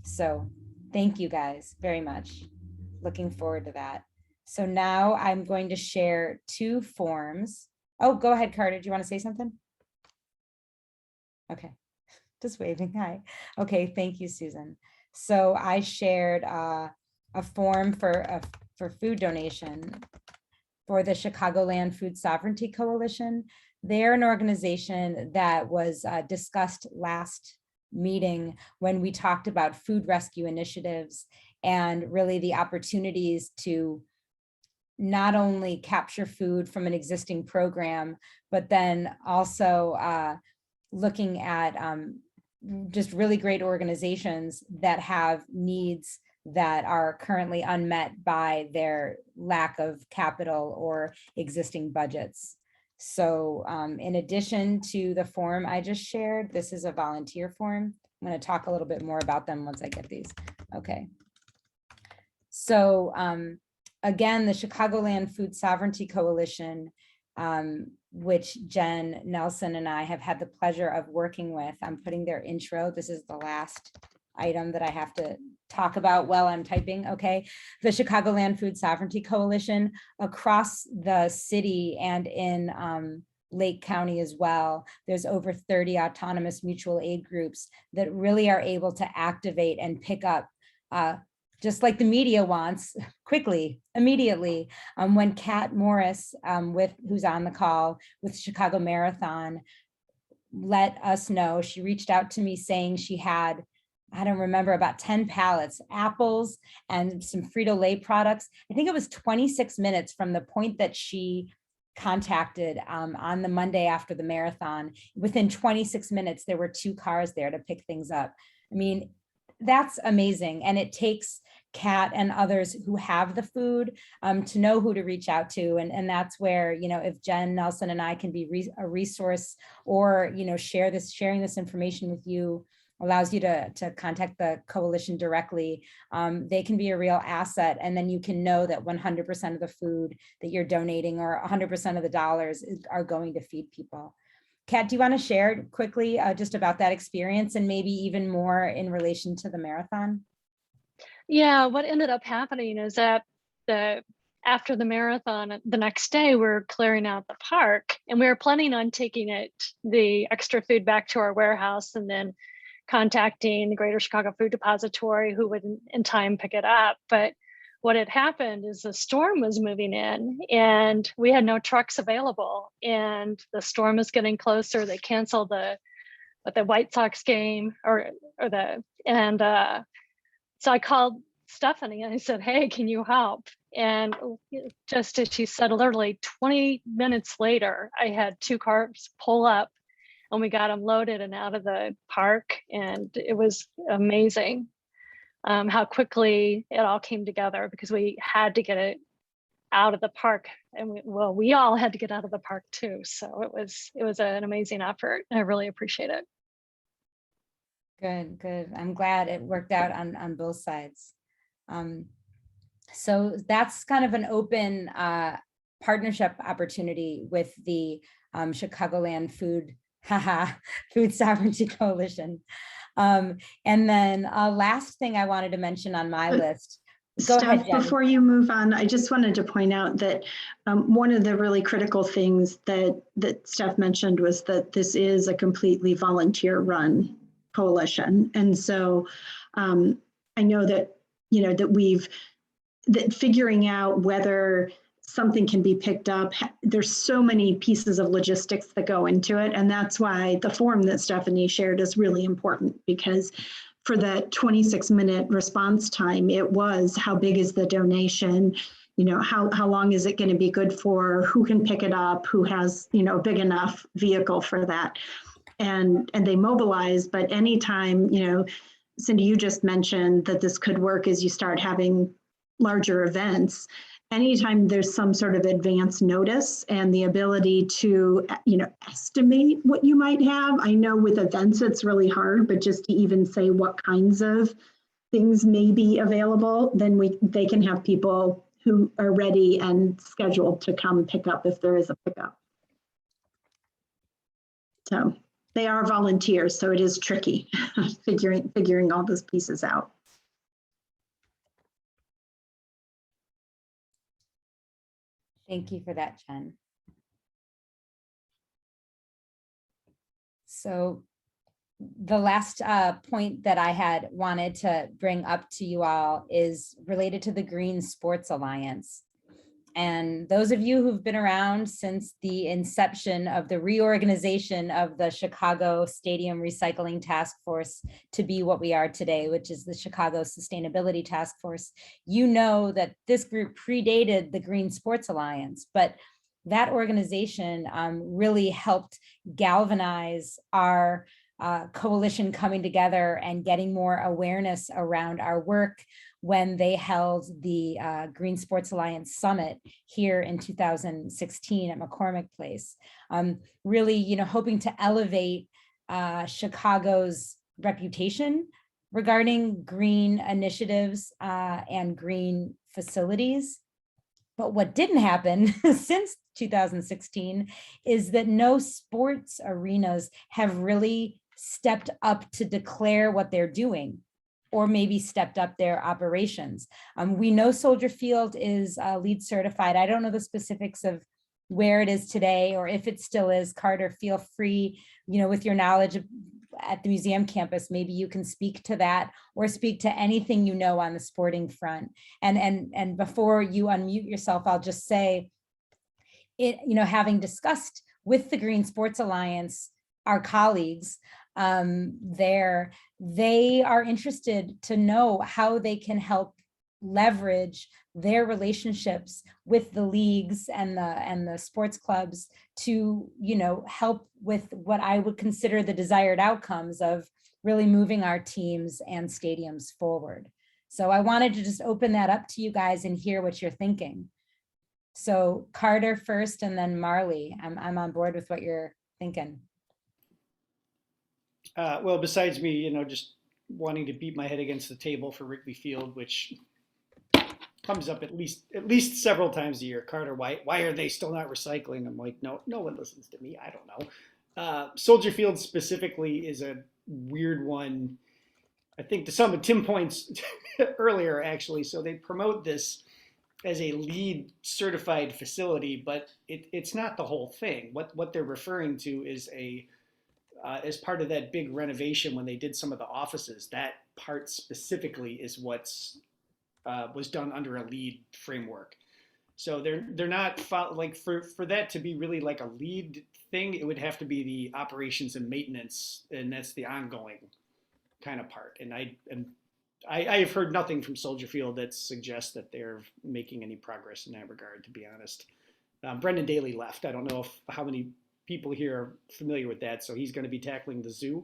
So thank you guys very much. Looking forward to that. So now I'm going to share 2 forms. Oh, go ahead, Carter. Do you want to say something? Okay, just waving. Hi. Okay, thank you, Susan. So I shared a form for food donation for the Chicagoland Food Sovereignty Coalition. They're an organization that was discussed last meeting when we talked about food rescue initiatives and really the opportunities to not only capture food from an existing program, but then also looking at just really great organizations that have needs that are currently unmet by their lack of capital or existing budgets. So in addition to the form I just shared, this is a volunteer form. I'm going to talk a little bit more about them once I get these. Okay. So again, the Chicagoland Food Sovereignty Coalition, which Jen Nelson and I have had the pleasure of working with. I'm putting their intro. This is the last item that I have to talk about while I'm typing. Okay. The Chicagoland Food Sovereignty Coalition across the city and in Lake County as well. There's over 30 autonomous mutual aid groups that really are able to activate and pick up just like the media wants, quickly, immediately. When Kat Morris, who's on the call with Chicago Marathon, let us know, she reached out to me saying she had, I don't remember, about 10 pallets, apples and some Frito-Lay products. I think it was 26 minutes from the point that she contacted on the Monday after the marathon. Within 26 minutes, there were 2 cars there to pick things up. I mean, that's amazing. And it takes Kat and others who have the food to know who to reach out to. And that's where, you know, if Jen Nelson and I can be a resource, or, you know, sharing this information with you allows you to contact the coalition directly. They can be a real asset. And then you can know that 100% of the food that you're donating or 100% of the dollars are going to feed people. Kat, do you want to share quickly just about that experience and maybe even more in relation to the marathon? Yeah, what ended up happening is that after the marathon, the next day we're clearing out the park, and we were planning on taking the extra food back to our warehouse and then contacting the Greater Chicago Food Depository, who would in time pick it up. But what had happened is the storm was moving in and we had no trucks available, and the storm was getting closer. They canceled the White Sox game so I called Stephanie and I said, hey, can you help? And just as she said, literally 20 minutes later, I had 2 cars pull up and we got them loaded and out of the park. And it was amazing how quickly it all came together, because we had to get it out of the park. And we all had to get out of the park too. So it was an amazing effort. I really appreciate it. Good, good. I'm glad it worked out on both sides. So that's kind of an open partnership opportunity with the Chicagoland Food Sovereignty Coalition. And then last thing I wanted to mention on my list. Go ahead, Jen. Before you move on, I just wanted to point out that one of the really critical things that Steph mentioned was that this is a completely volunteer-run coalition. And so I know that, you know, that figuring out whether something can be picked up, there's so many pieces of logistics that go into it. And that's why the form that Stephanie shared is really important, because for the 26-minute response time, it was how big is the donation, you know, how long is it going to be good for, who can pick it up, who has, you know, a big enough vehicle for that. And they mobilize, but anytime, you know, Cindy, you just mentioned that this could work as you start having larger events. Anytime there's some sort of advance notice and the ability to, you know, estimate what you might have. I know with events it's really hard, but just to even say what kinds of things may be available, then they can have people who are ready and scheduled to come pick up if there is a pickup. So they are volunteers, so it is tricky figuring all those pieces out. Thank you for that, Jen. So the last point that I had wanted to bring up to you all is related to the Green Sports Alliance. And those of you who've been around since the inception of the reorganization of the Chicago Stadium Recycling Task Force to be what we are today, which is the Chicago Sustainability Task Force, you know that this group predated the Green Sports Alliance, but that organization really helped galvanize our coalition coming together and getting more awareness around our work when they held the Green Sports Alliance Summit here in 2016 at McCormick Place. Really, you know, hoping to elevate Chicago's reputation regarding green initiatives and green facilities. But what didn't happen since 2016 is that no sports arenas have really stepped up to declare what they're doing, or maybe stepped up their operations. We know Soldier Field is LEED certified. I don't know the specifics of where it is today, or if it still is. Carter, feel free, you know, with your knowledge at the museum campus, maybe you can speak to that or speak to anything you know on the sporting front. And before you unmute yourself, I'll just say, it, you know, having discussed with the Green Sports Alliance, our colleagues there, they are interested to know how they can help leverage their relationships with the leagues and the sports clubs to, you know, help with what I would consider the desired outcomes of really moving our teams and stadiums forward. So I wanted to just open that up to you guys and hear what you're thinking. So Carter first, and then Marley. I'm on board with what you're thinking. Well, besides me, you know, just wanting to beat my head against the table for Wrigley Field, which comes up at least several times a year. Carter, why are they still not recycling? I'm like, no one listens to me. I don't know. Soldier Field specifically is a weird one. I think to some of Tim points earlier, actually. So they promote this as a LEED certified facility, but it's not the whole thing. What they're referring to is as part of that big renovation when they did some of the offices, that part specifically is what's was done under a LEED framework. So they're not like for that to be really like a LEED thing, it would have to be the operations and maintenance, and that's the ongoing kind of part. And I have heard nothing from Soldier Field that suggests that they're making any progress in that regard, to be honest. Brendan Daly left. I don't know how many people here are familiar with that. So he's going to be tackling the zoo.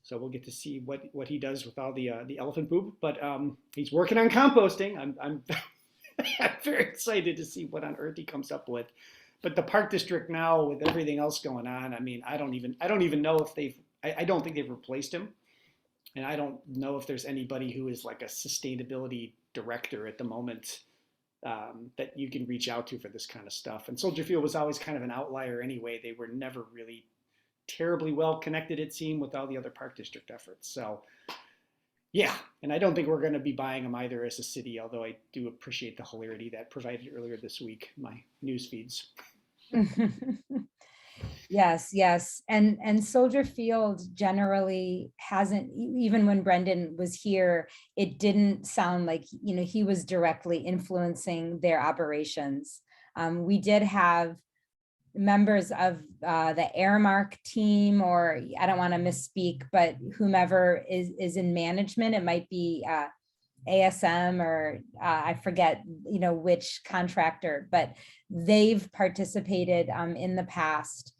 So we'll get to see what he does with all the elephant poop. But he's working on composting. I'm I'm very excited to see what on earth he comes up with. But the Park District now, with everything else going on, I mean, I don't even know if I don't think they've replaced him. And I don't know if there's anybody who is like a sustainability director at the moment that you can reach out to for this kind of stuff. And Soldier Field was always kind of an outlier anyway. They were never really terribly well connected, it seemed, with all the other Park District efforts. So yeah, and I don't think we're going to be buying them either as a city, although I do appreciate the hilarity that provided earlier this week, my news feeds. Yes. And Soldier Field generally hasn't, even when Brendan was here, it didn't sound like, you know, he was directly influencing their operations. We did have members of the Airmark team, or I don't want to misspeak, but whomever is in management, it might be ASM or I forget, you know, which contractor, but they've participated in the past,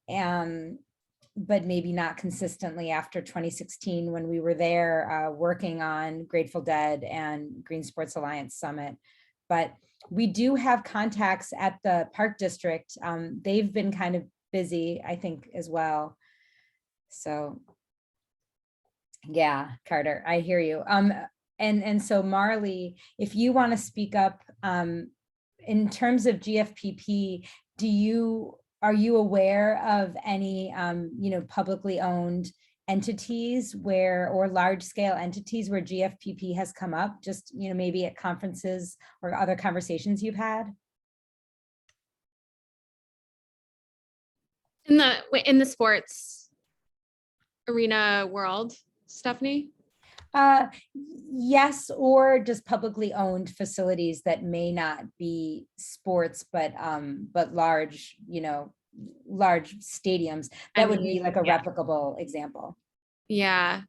but maybe not consistently after 2016 when we were there working on Grateful Dead and Green Sports Alliance Summit. But we do have contacts at the Park District. They've been kind of busy, I think, as well. So yeah, Carter, I hear you. And so Marley, if you want to speak up, in terms of GFPP, are you aware of any, publicly owned entities or large scale entities where GFPP has come up, just, maybe at conferences or other conversations you've had? In the sports arena world, Stephanie? Yes, or just publicly owned facilities that may not be sports, but large, large stadiums. That would be like a replicable example. Yeah.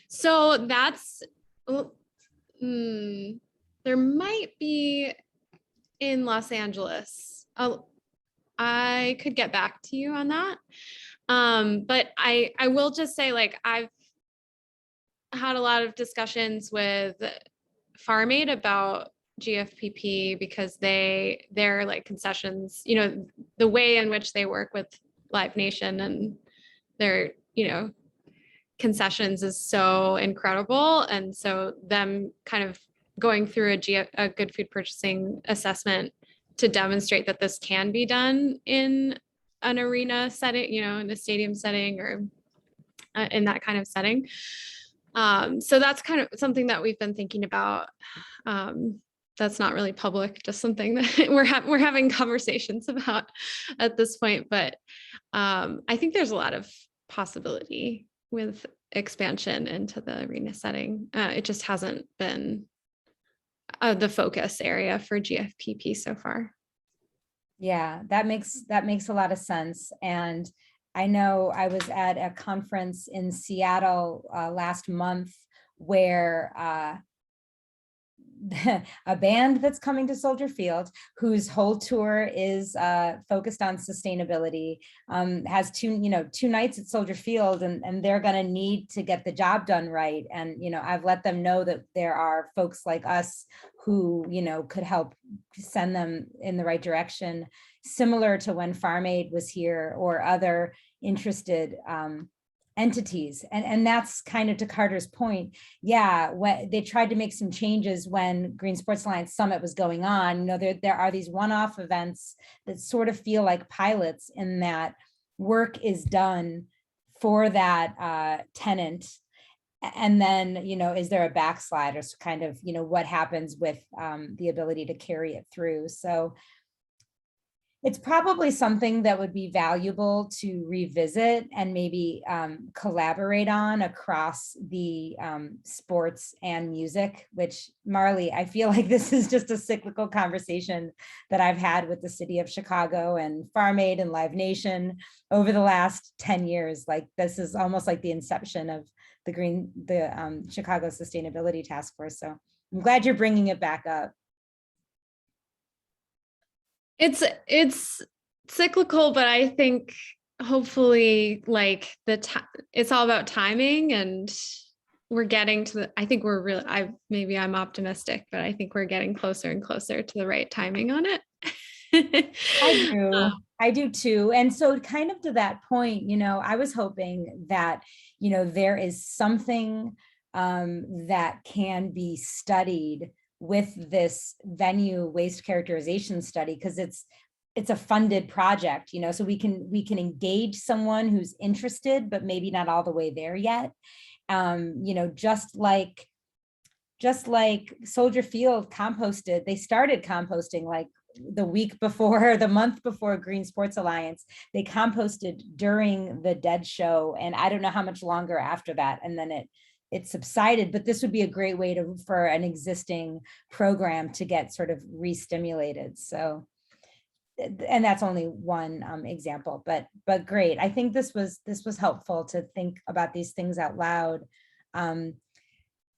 So that's, there might be in Los Angeles. I could get back to you on that. But I will just say, like, I've had a lot of discussions with Farm Aid about GFPP because they're like concessions, the way in which they work with Live Nation and their, concessions is so incredible. And so them kind of going through a good food purchasing assessment to demonstrate that this can be done in an arena setting, in a stadium setting or in that kind of setting. So that's kind of something that we've been thinking about. That's not really public, just something that we're having conversations about at this point. But I think there's a lot of possibility with expansion into the arena setting. It just hasn't been the focus area for GFPP so far. Yeah, that makes a lot of sense. And I know I was at a conference in Seattle last month where a band that's coming to Soldier Field, whose whole tour is focused on sustainability, has two nights at Soldier Field, and they're going to need to get the job done right. And I've let them know that there are folks like us who could help send them in the right direction, similar to when Farm Aid was here or other interested entities. And that's kind of to Carter's point. Yeah, when they tried to make some changes when Green Sports Alliance Summit was going on, there are these one-off events that sort of feel like pilots, in that work is done for that tenant. And then, is there a backslide, or kind of, what happens with the ability to carry it through? So it's probably something that would be valuable to revisit and maybe collaborate on across the sports and music, which, Marley, I feel like this is just a cyclical conversation that I've had with the city of Chicago and Farm Aid and Live Nation over the last 10 years. Like, this is almost like the inception of the Chicago Sustainability Task Force. So I'm glad you're bringing it back up. It's cyclical, but I think hopefully, like, it's all about timing, and we're getting to I think we're really, I'm optimistic, but I think we're getting closer and closer to the right timing on it. I do too. And so kind of to that point, I was hoping that, there is something that can be studied with this venue waste characterization study, because it's a funded project, so we can engage someone who's interested, but maybe not all the way there yet. Just like Soldier Field composted, they started composting like the month before Green Sports Alliance. They composted during the Dead show, and I don't know how much longer after that, and then it subsided. But this would be a great way for an existing program to get sort of re-stimulated. So, and that's only one example, but great. I think this was helpful to think about these things out loud.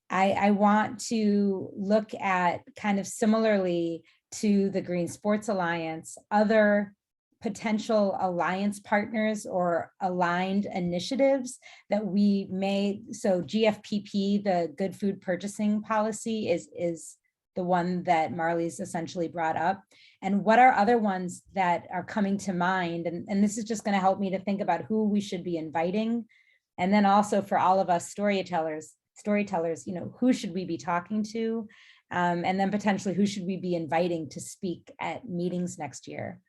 I want to look at, kind of similarly to the Green Sports Alliance, other potential alliance partners or aligned initiatives that we may. So GFPP, the Good Food Purchasing Policy, is the one that Marley's essentially brought up. And what are other ones that are coming to mind? And this is just going to help me to think about who we should be inviting. And then also for all of us storytellers, storytellers, who should we be talking to? And then potentially who should we be inviting to speak at meetings next year?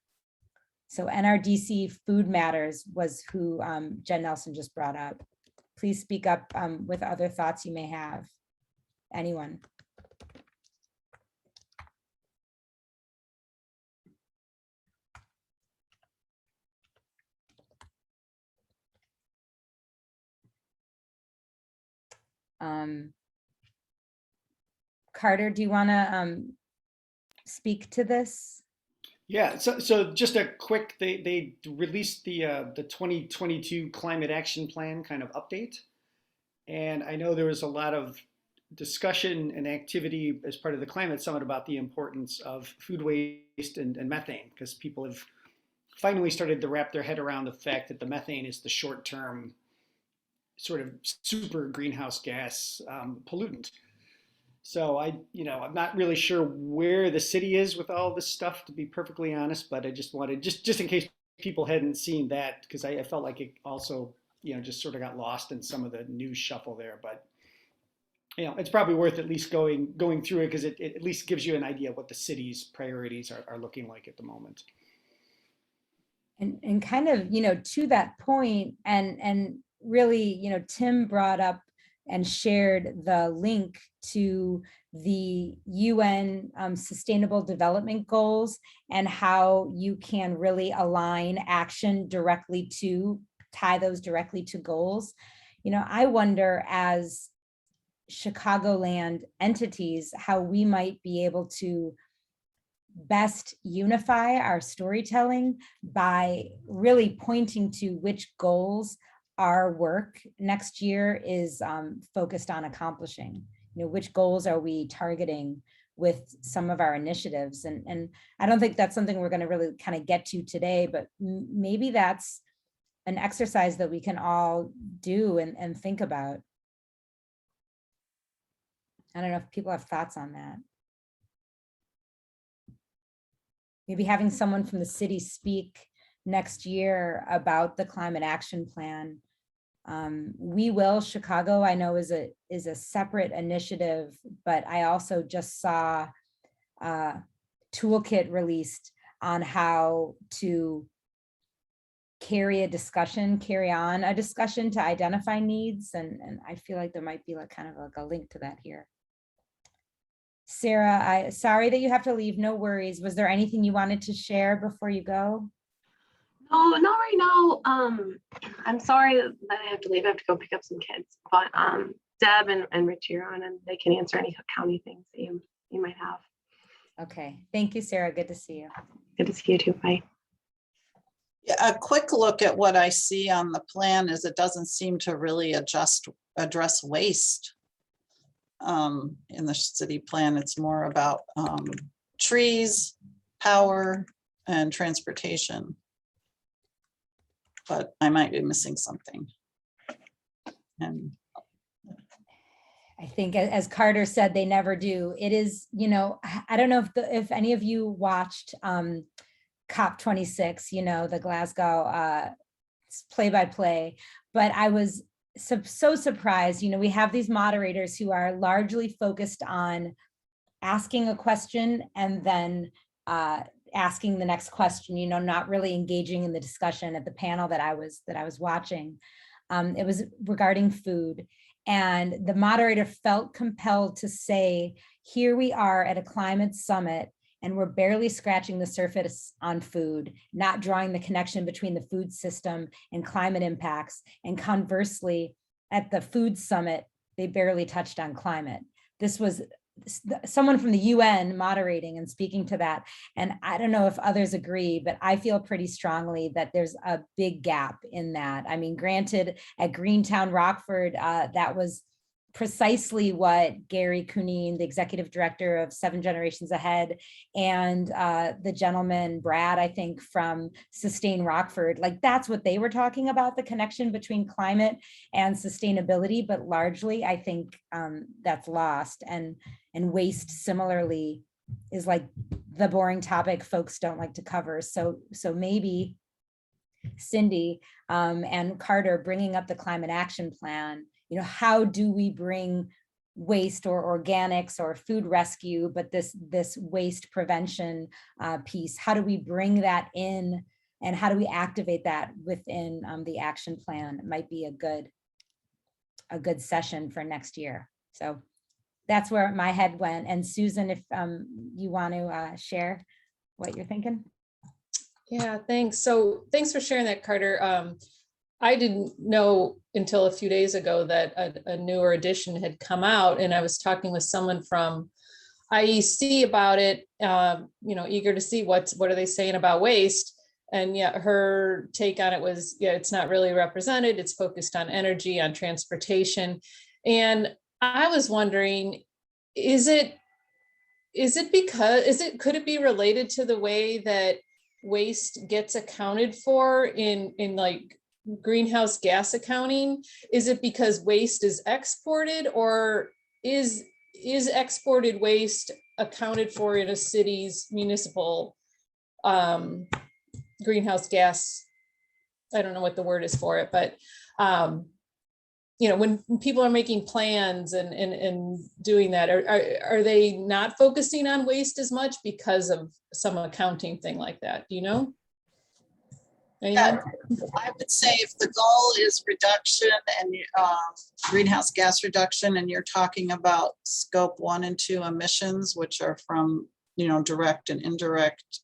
So NRDC Food Matters was who Jen Nelson just brought up. Please speak up with other thoughts you may have. Anyone? Carter, do you want to speak to this? Yeah, so just a quick, they released the 2022 Climate Action Plan kind of update. And I know there was a lot of discussion and activity as part of the climate summit about the importance of food waste and methane, because people have finally started to wrap their head around the fact that the methane is the short-term sort of super greenhouse gas pollutant. So I'm not really sure where the city is with all this stuff, to be perfectly honest, but I just wanted, just in case people hadn't seen that, because I felt like it also, just sort of got lost in some of the news shuffle there. But, it's probably worth at least going through it, because it at least gives you an idea of what the city's priorities are looking like at the moment. And kind of, to that point, and really, Tim brought up and shared the link to the UN Sustainable Development Goals and how you can really align action directly to, tie those directly to goals. I wonder, as Chicagoland entities, how we might be able to best unify our storytelling by really pointing to which goals our work next year is focused on accomplishing. Which goals are we targeting with some of our initiatives? And I don't think that's something we're going to really kind of get to today, but maybe that's an exercise that we can all do and think about. I don't know if people have thoughts on that. Maybe having someone from the city speak next year about the climate action plan. We Will Chicago, I know, is a separate initiative, but I also just saw a toolkit released on how to carry on a discussion to identify needs, and I feel like there might be kind of a link to that here. Sarah, sorry that you have to leave. No worries. Was there anything you wanted to share before you go? No, not right now. I'm sorry that I have to leave. I have to go pick up some kids. But Deb and Rich are on, and they can answer any county things that you might have. Okay. Thank you, Sarah. Good to see you. Good to see you too. Bye. Yeah, a quick look at what I see on the plan is it doesn't seem to really address waste. In the city plan, it's more about trees, power, and transportation. But I might be missing something. And I think, as Carter said, they never do. It is, I don't know if any of you watched COP26, the Glasgow play-by-play, but I was so surprised. We have these moderators who are largely focused on asking a question and then asking the next question, not really engaging in the discussion at the panel that I was watching. It was regarding food, and the moderator felt compelled to say, here we are at a climate summit and we're barely scratching the surface on food, not drawing the connection between the food system and climate impacts. And conversely, at the food summit, they barely touched on climate. This was someone from the UN moderating and speaking to that. And I don't know if others agree, but I feel pretty strongly that there's a big gap in that. I mean, granted, at Greentown, Rockford, that was precisely what Gary Cunine, the executive director of 7 Generations Ahead, and the gentleman, Brad, I think, from Sustain Rockford, that's what they were talking about, the connection between climate and sustainability. But largely, I think that's lost. And waste, similarly, is the boring topic folks don't like to cover. So maybe Cindy and Carter bringing up the climate action plan how do we bring waste or organics or food rescue, but this waste prevention piece, how do we bring that in, and how do we activate that within the action plan? It might be a good session for next year. So that's where my head went. And Susan, if you want to share what you're thinking. Yeah, thanks. So thanks for sharing that, Carter. I didn't know until a few days ago that a newer edition had come out, and I was talking with someone from IEC about it, eager to see what are they saying about waste. And yeah, her take on it was, yeah, it's not really represented. It's focused on energy, on transportation. And I was wondering, could it be related to the way that waste gets accounted for in like greenhouse gas accounting? Is it because waste is exported, or is exported waste accounted for in a city's municipal greenhouse gas? I don't know what the word is for it, but when people are making plans and doing that, are they not focusing on waste as much because of some accounting thing like that? Do you know? Yeah, I would say if the goal is reduction and greenhouse gas reduction, and you're talking about scope 1 and 2 emissions, which are from direct and indirect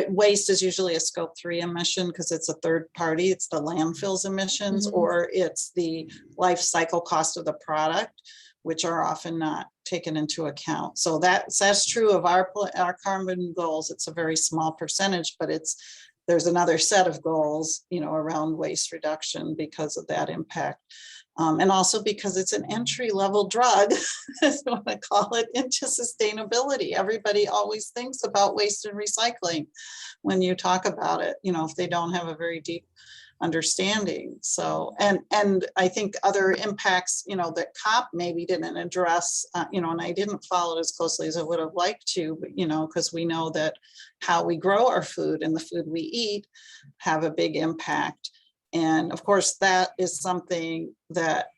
waste is usually a scope 3 emission because it's a third party. It's the landfill's emissions, or it's the life cycle cost of the product, which are often not taken into account. So that's true of our carbon goals. It's a very small percentage, but there's another set of goals, around waste reduction because of that impact. And also because it's an entry-level drug, as I want to call it, into sustainability. Everybody always thinks about waste and recycling when you talk about it, if they don't have a very deep understanding. So, and I think other impacts, that COP maybe didn't address, and I didn't follow it as closely as I would have liked to, but, because we know that how we grow our food and the food we eat have a big impact. And of course, that is something that,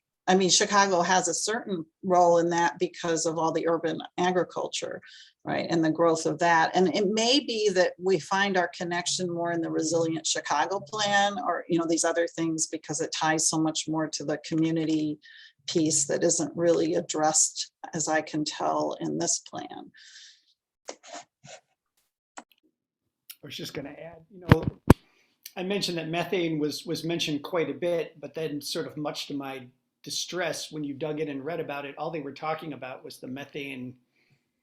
Chicago has a certain role in that because of all the urban agriculture, right? And the growth of that. And it may be that we find our connection more in the Resilient Chicago plan, or, these other things, because it ties so much more to the community piece that isn't really addressed, as I can tell, in this plan. I was just going to add, I mentioned that methane was mentioned quite a bit, but then sort of much to my distress, when you dug in and read about it, all they were talking about was the methane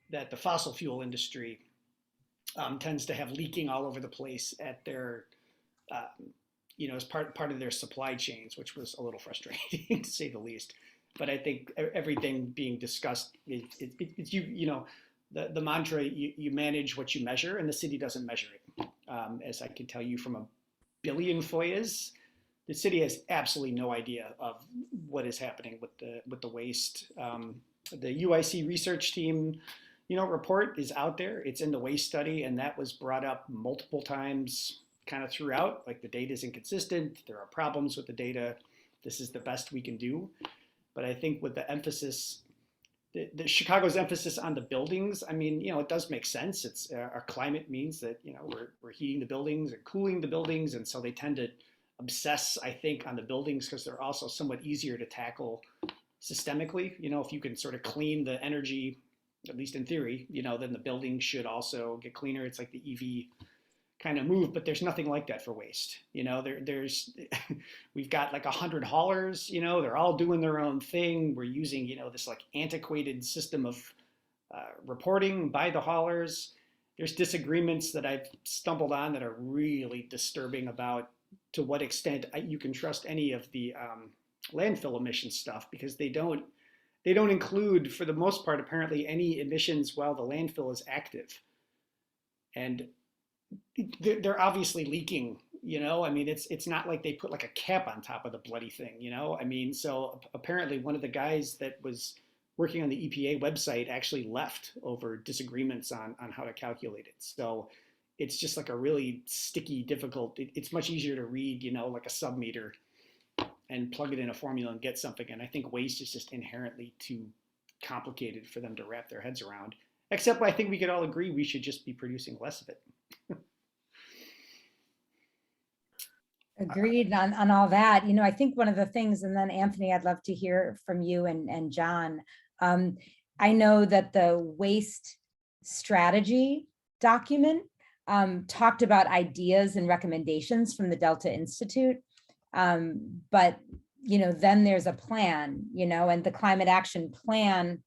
that the fossil fuel industry tends to have leaking all over the place at their, as part of their supply chains, which was a little frustrating to say the least. But I think everything being discussed, it's the mantra, you manage what you measure, and the city doesn't measure it. As I can tell you from a billion FOIAs, the city has absolutely no idea of what is happening with the waste. The UIC research team, report is out there. It's in the waste study, and that was brought up multiple times kind of throughout. Like, the data is inconsistent. There are problems with the data. This is the best we can do. But I think with the emphasis, the Chicago's emphasis on the buildings, it does make sense. It's our climate means that, we're heating the buildings and cooling the buildings. And so they tend to obsess, I think, on the buildings because they're also somewhat easier to tackle systemically. If you can sort of clean the energy, at least in theory, then the building should also get cleaner. It's like the EV kind of move, but there's nothing like that for waste. We've got like 100 haulers, they're all doing their own thing. We're using, this like antiquated system of reporting by the haulers. There's disagreements that I've stumbled on that are really disturbing about to what extent you can trust any of the landfill emission stuff, because they don't include, for the most part, apparently, any emissions while the landfill is active. And they're obviously leaking, it's not like they put like a cap on top of the bloody thing, so apparently one of the guys that was working on the EPA website actually left over disagreements on how to calculate it. So it's just like a really sticky, difficult, it's much easier to read, like a sub-meter and plug it in a formula and get something. And I think waste is just inherently too complicated for them to wrap their heads around. Except I think we could all agree we should just be producing less of it. Agreed on all that. I think one of the things, and then Anthony, I'd love to hear from you and John. I know that the waste strategy document talked about ideas and recommendations from the Delta Institute. But, then there's a plan, and the climate action plan,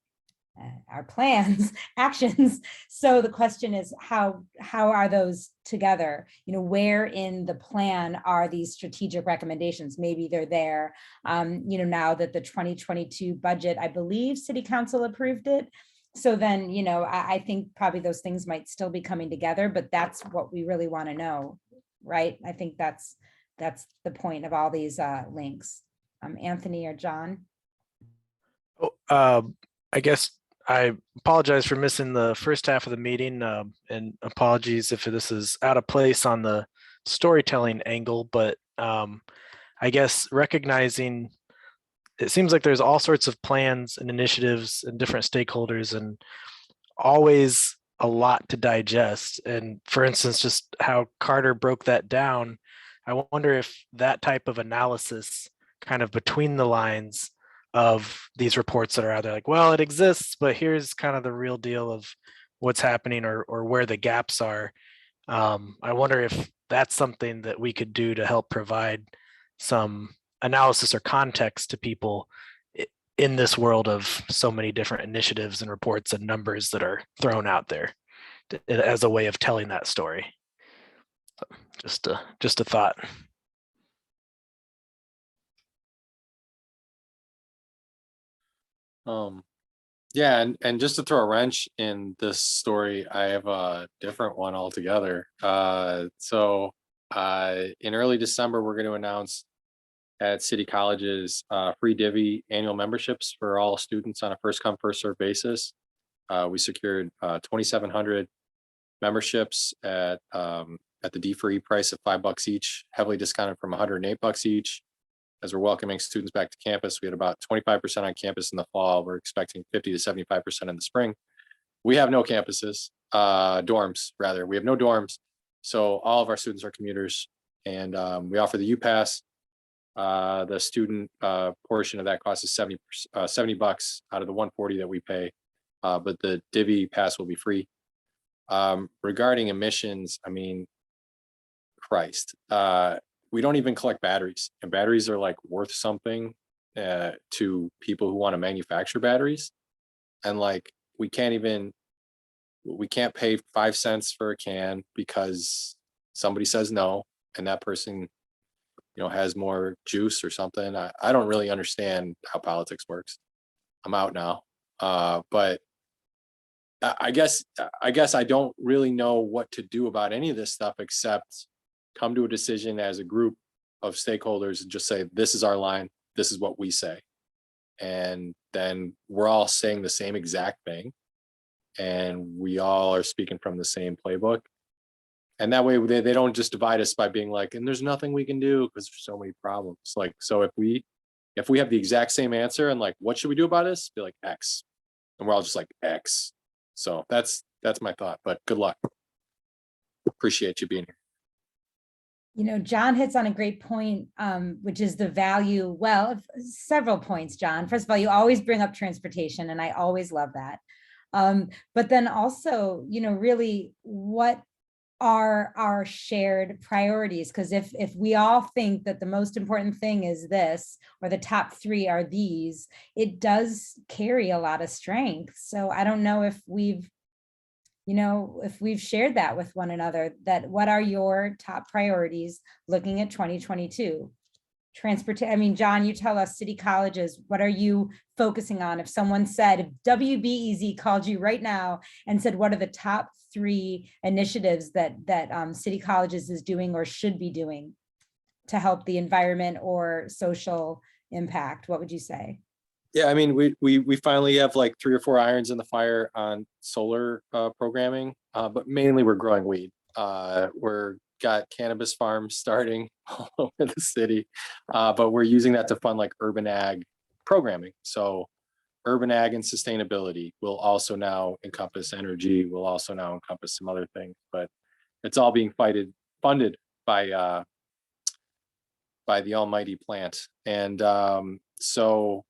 our plans, actions. So the question is, how are those together? Where in the plan are these strategic recommendations? Maybe they're there, now that the 2022 budget, I believe City Council approved it. So then, I think probably those things might still be coming together, but that's what we really want to know, right? I think that's the point of all these links. Anthony or John? I guess I apologize for missing the first half of the meeting, and apologies if this is out of place on the storytelling angle, but I guess recognizing it seems like there's all sorts of plans and initiatives and different stakeholders and always a lot to digest. And for instance, just how Carter broke that down, I wonder if that type of analysis kind of between the lines of these reports that are out there, like, well, it exists, but here's kind of the real deal of what's happening or where the gaps are. I wonder if that's something that we could do to help provide some analysis or context to people in this world of so many different initiatives and reports and numbers that are thrown out there as a way of telling that story. Just a thought. Yeah, and just to throw a wrench in this story, I have a different one altogether. So in early December, we're going to announce at City Colleges free divvy annual memberships for all students on a first come first served basis. We secured 2,700 memberships at the D4E price of $5 each, heavily discounted from $108 each. As we're welcoming students back to campus, we had about 25% on campus in the fall. We're expecting 50 to 75% in the spring. We have no campuses, dorms rather. We have no dorms. So all of our students are commuters, and we offer the UPass. The student portion of that cost is $70 out of the $140 that we pay, but the divvy pass will be free. Regarding emissions, I mean, Christ, we don't even collect batteries, and batteries are like worth something to people who want to manufacture batteries. And like, we can't pay 5 cents for a can because somebody says no, and that person, has more juice or something. I don't really understand how politics works. I'm out now. But I guess I don't really know what to do about any of this stuff except come to a decision as a group of stakeholders and just say, this is our line, this is what we say. And then we're all saying the same exact thing. And we all are speaking from the same playbook. And that way they don't just divide us by being like, and there's nothing we can do because there's so many problems. Like, so if we have the exact same answer and like, what should we do about this? Be like X. And we're all just like X. So that's my thought, but good luck. Appreciate you being here. John hits on a great point, which is the value. Well, several points, John. First of all, you always bring up transportation, and I always love that. But then also, really, what are our shared priorities? Because if we all think that the most important thing is this, or the top 3 are these, it does carry a lot of strength. So I don't know if we've shared that with one another, that what are your top priorities looking at 2022? John, you tell us, City Colleges, what are you focusing on? If someone said, if WBEZ called you right now and said, what are the top 3 initiatives that City Colleges is doing or should be doing to help the environment or social impact, what would you say? Yeah, I mean, we finally have like 3 or 4 irons in the fire on solar programming, but mainly we're growing weed. We're got cannabis farms starting all over the city, but we're using that to fund like urban ag programming. So urban ag and sustainability will also now encompass energy, will also now encompass some other things, but it's all being funded by the almighty plant. And so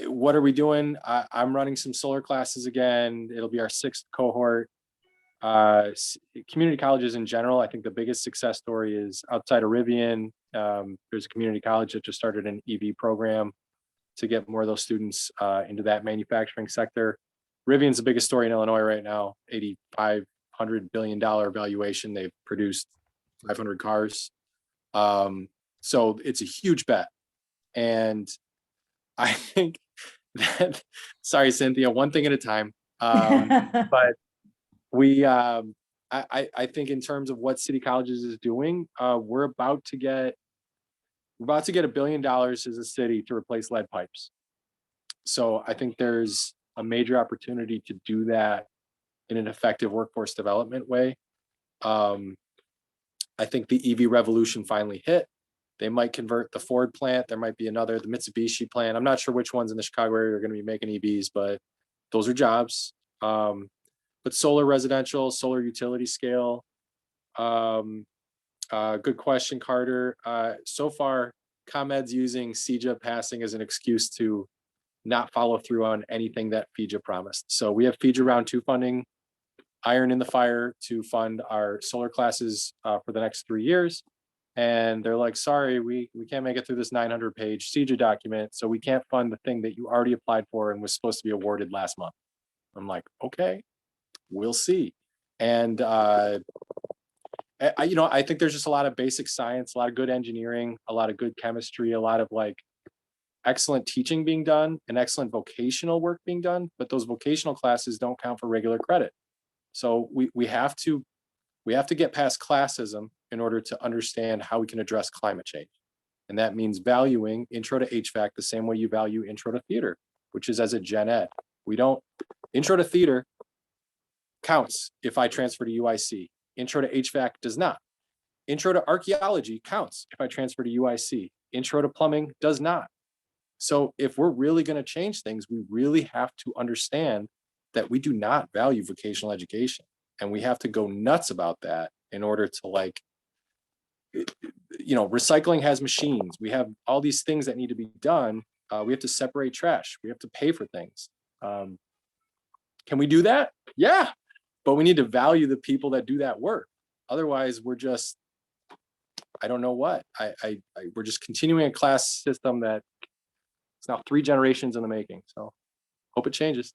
what are we doing? I'm running some solar classes again. It'll be our 6th cohort. Community colleges in general, I think the biggest success story is outside of Rivian. There's a community college that just started an EV program to get more of those students into that manufacturing sector. Rivian's the biggest story in Illinois right now, $8,500 billion valuation. They've produced 500 cars. So it's a huge bet. And I think that, sorry, Cynthia, one thing at a time. But we, I think in terms of what City Colleges is doing, we're about to get $1 billion as a city to replace lead pipes. So I think there's a major opportunity to do that in an effective workforce development way. I think the EV revolution finally hit. They might convert the Ford plant. There might be another, the Mitsubishi plant. I'm not sure which ones in the Chicago area are going to be making EVs, but those are jobs. But solar residential, solar utility scale. Good question, Carter. So far, ComEd's using CEJA passing as an excuse to not follow through on anything that FEJA promised. So we have FEJA round 2 funding, iron in the fire to fund our solar classes for the next 3 years. And they're like, sorry, we can't make it through this 900-page CEJA document, so we can't fund the thing that you already applied for and was supposed to be awarded last month. I'm like, okay, we'll see. And I think there's just a lot of basic science, a lot of good engineering, a lot of good chemistry, a lot of like excellent teaching being done and excellent vocational work being done, but those vocational classes don't count for regular credit. So we have to get past classism in order to understand how we can address climate change. And that means valuing intro to HVAC the same way you value intro to theater, which is as a gen ed. Intro to theater counts if I transfer to UIC. Intro to HVAC does not. Intro to archaeology counts if I transfer to UIC. Intro to plumbing does not. So if we're really going to change things, we really have to understand that we do not value vocational education. And we have to go nuts about that in order to recycling has machines. We have all these things that need to be done. We have to separate trash. We have to pay for things. Can we do that? Yeah, but we need to value the people that do that work. Otherwise, we're just, I don't know what. We're just continuing a class system that it's now 3 generations in the making. So hope it changes.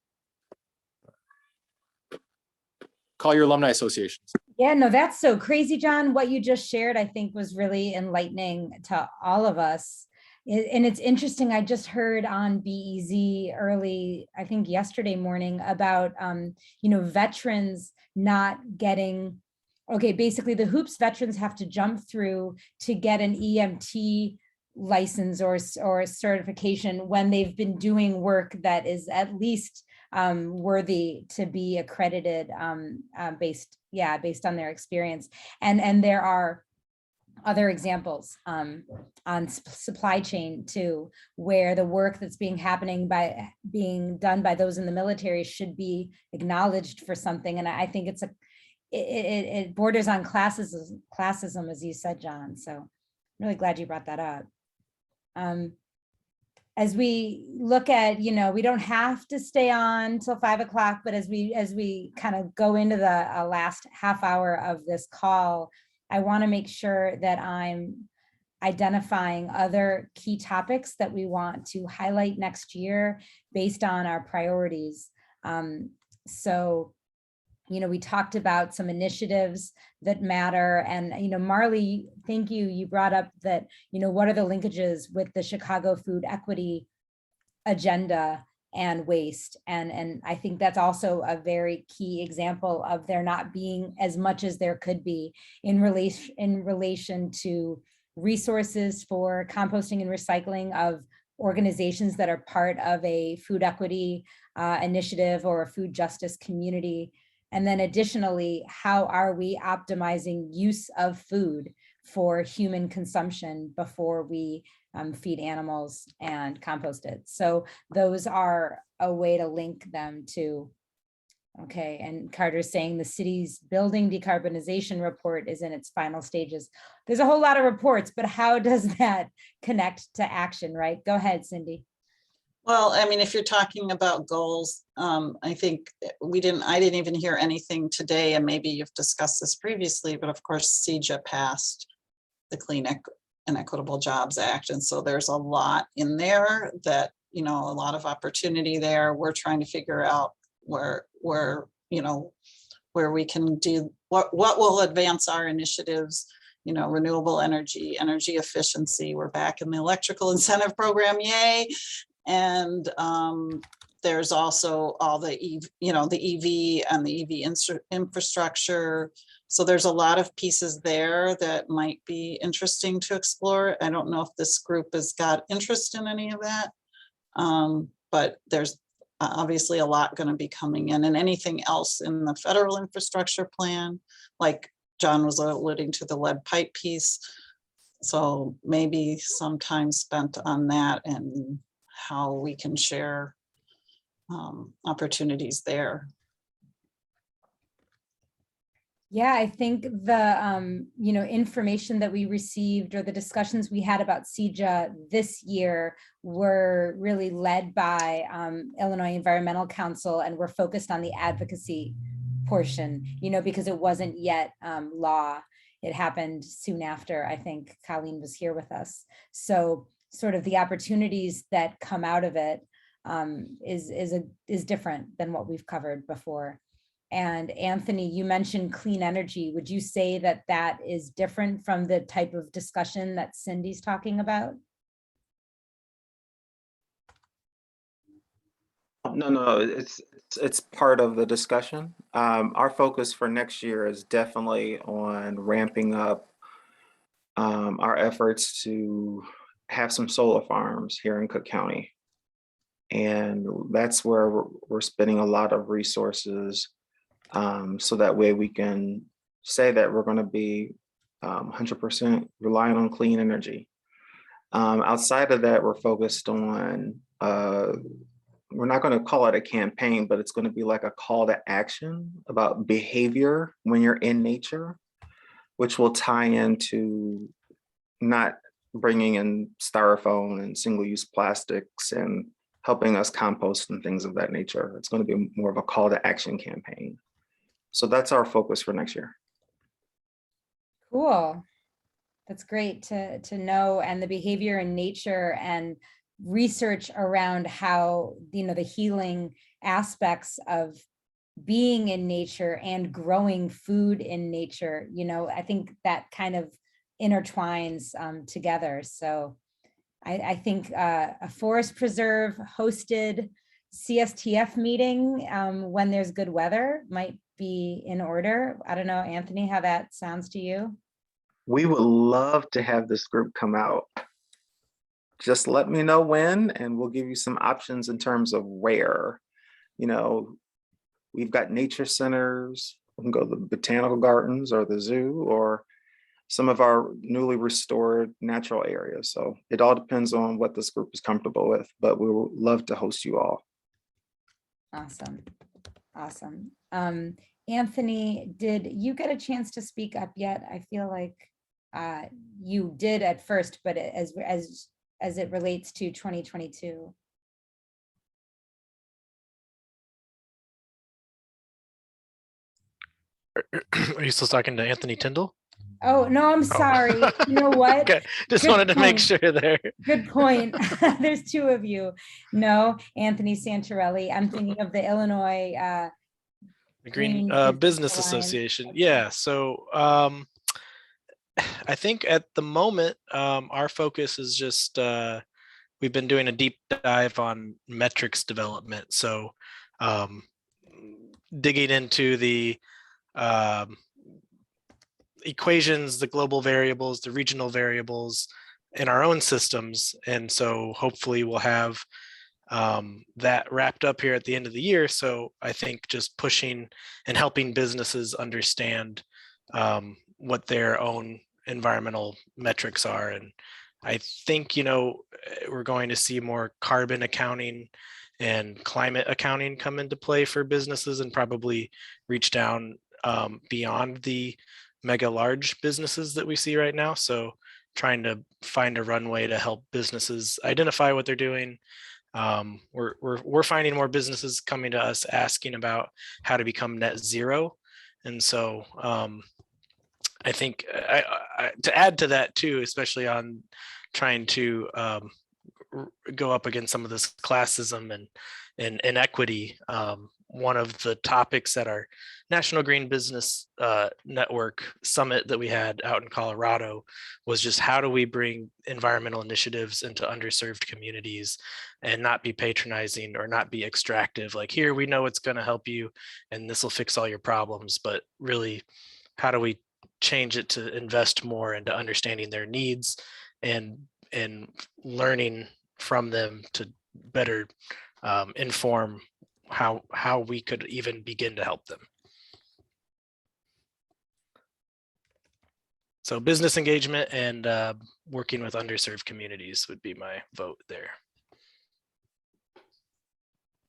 Call your alumni associations. Yeah, no, that's so crazy, John. What you just shared, I think, was really enlightening to all of us. And it's interesting. I just heard on BEZ early, I think yesterday morning, about veterans not getting. Okay, basically, the hoops veterans have to jump through to get an EMT license or certification when they've been doing work that is at least worthy to be accredited based on their experience. And there are other examples on supply chain too, where the work that's being done by those in the military should be acknowledged for something. And I think it borders on classism, as you said, John. So I'm really glad you brought that up. As we look at, we don't have to stay on till 5 o'clock, but as we kind of go into the last half hour of this call, I want to make sure that I'm identifying other key topics that we want to highlight next year based on our priorities. We talked about some initiatives that matter. And, Marley, thank you. You brought up that, what are the linkages with the Chicago food equity agenda and waste? And I think that's also a very key example of there not being as much as there could be in relation to resources for composting and recycling of organizations that are part of a food equity initiative or a food justice community. And then additionally, how are we optimizing use of food for human consumption before we feed animals and compost it? So those are a way to link them to. Okay, and Carter's saying the city's building decarbonization report is in its final stages. There's a whole lot of reports, but how does that connect to action, right? Go ahead, Cindy. Well, I mean, if you're talking about goals, I think I didn't even hear anything today, and maybe you've discussed this previously, but of course, CEJA passed the Clean and Equitable Jobs Act. And so there's a lot in there that, a lot of opportunity there. We're trying to figure out where we can do, what will advance our initiatives, renewable energy efficiency. We're back in the electrical incentive program, yay. And there's also all the EV and the EV infrastructure. So there's a lot of pieces there that might be interesting to explore. I don't know if this group has got interest in any of that, but there's obviously a lot going to be coming in, and anything else in the federal infrastructure plan, like John was alluding to the lead pipe piece. So maybe some time spent on that and how we can share opportunities there. Yeah, I think the information that we received or the discussions we had about CEJA this year were really led by Illinois Environmental Council, and we're focused on the advocacy portion, because it wasn't yet law. It happened soon after, I think Colleen was here with us. So sort of the opportunities that come out of it is different than what we've covered before. And Anthony, you mentioned clean energy. Would you say that that is different from the type of discussion that Cindy's talking about? No, it's part of the discussion. Our focus for next year is definitely on ramping up our efforts to have some solar farms here in Cook County. And that's where we're spending a lot of resources, so that way we can say that we're going to be 100% reliant on clean energy. Outside of that, we're focused on, we're not going to call it a campaign, but it's going to be like a call to action about behavior when you're in nature, which will tie into not bringing in styrofoam and single-use plastics and helping us compost and things of that nature. It's going to be more of a call to action campaign. So that's our focus for next year. Cool. That's great to know. And the behavior in nature and research around how, the healing aspects of being in nature and growing food in nature, I think that kind of intertwines together. So I think a forest preserve hosted CSTF meeting when there's good weather might be in order. I don't know, Anthony, how that sounds to you? We would love to have this group come out. Just let me know when, and we'll give you some options in terms of where. We've got nature centers. We can go to the botanical gardens or the zoo or some of our newly restored natural areas. So it all depends on what this group is comfortable with, but we would love to host you all. Awesome. Anthony, did you get a chance to speak up yet? I feel like you did at first, but as it relates to 2022. Are you still talking to Anthony Tyndall? Oh, no, I'm sorry. You know what? Okay. Just Good wanted to make point. sure there. Good point. There's two of you. No, Anthony Santorelli. I'm thinking of the Illinois The Green Green Business Alliance. Association. Okay. Yeah. So I think at the moment, our focus is just, we've been doing a deep dive on metrics development. So digging into the equations, the global variables, the regional variables in our own systems. And so hopefully we'll have that wrapped up here at the end of the year. So I think just pushing and helping businesses understand what their own environmental metrics are. And I think, we're going to see more carbon accounting and climate accounting come into play for businesses, and probably reach down beyond the mega large businesses that we see right now. So trying to find a runway to help businesses identify what they're doing. We're finding more businesses coming to us asking about how to become net zero. And so I think to add to that too, especially on trying to go up against some of this classism and inequity, one of the topics at our National Green Business Network Summit that we had out in Colorado was just how do we bring environmental initiatives into underserved communities and not be patronizing or not be extractive. Like, here, we know it's going to help you and this will fix all your problems, but really, how do we change it to invest more into understanding their needs and learning from them to better inform how we could even begin to help them. So business engagement and working with underserved communities would be my vote there.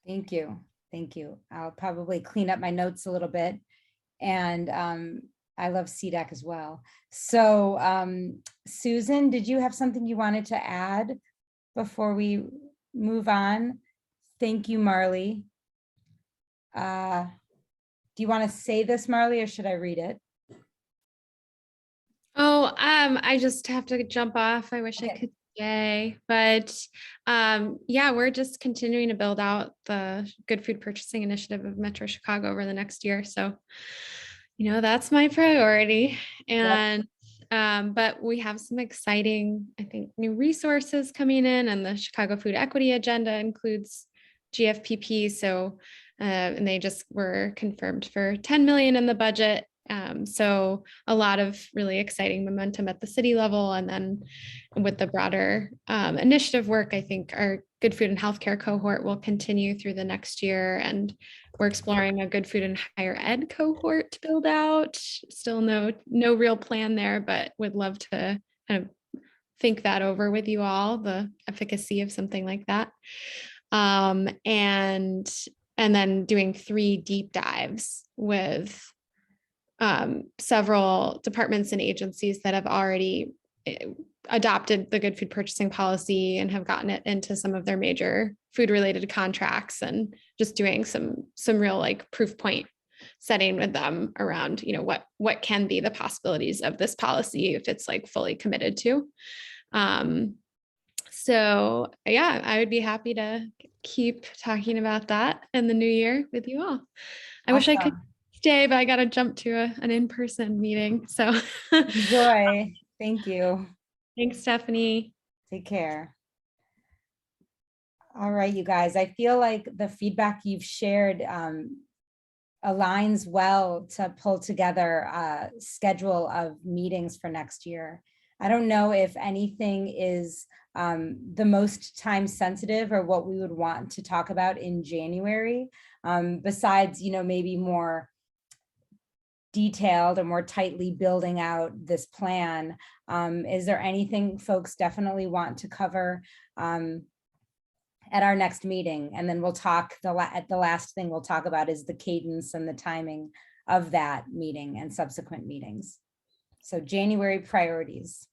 Thank you. Thank you. I'll probably clean up my notes a little bit. And I love CDAC as well. So Susan, did you have something you wanted to add before we move on? Thank you, Marley. Do you want to say this, Marley, or should I read it? Oh, I just have to jump off. I wish I could stay, but yeah, we're just continuing to build out the Good Food Purchasing Initiative of Metro Chicago over the next year. So, that's my priority. And but we have some exciting, I think, new resources coming in, and the Chicago Food Equity Agenda includes GFPP. So, and they just were confirmed for 10 million in the budget. So a lot of really exciting momentum at the city level. And then with the broader initiative work, I think our Good Food and Healthcare cohort will continue through the next year. And we're exploring a Good Food and Higher Ed cohort to build out. Still no real plan there, but would love to kind of think that over with you all, the efficacy of something like that. And then doing 3 deep dives with several departments and agencies that have already adopted the Good Food Purchasing Policy and have gotten it into some of their major food related contracts, and just doing some real like proof point setting with them around, what can be the possibilities of this policy if it's like fully committed to. So yeah, I would be happy to keep talking about that in the new year with you all. I wish I could stay, but I got to jump to an in-person meeting. So enjoy. Thank you. Thanks, Stephanie. Take care. All right, you guys, I feel like the feedback you've shared aligns well to pull together a schedule of meetings for next year. I don't know if anything is the most time sensitive or what we would want to talk about in January, besides, maybe more detailed or more tightly building out this plan. Is there anything folks definitely want to cover at our next meeting? And then we'll talk, the last thing we'll talk about is the cadence and the timing of that meeting and subsequent meetings. So January priorities.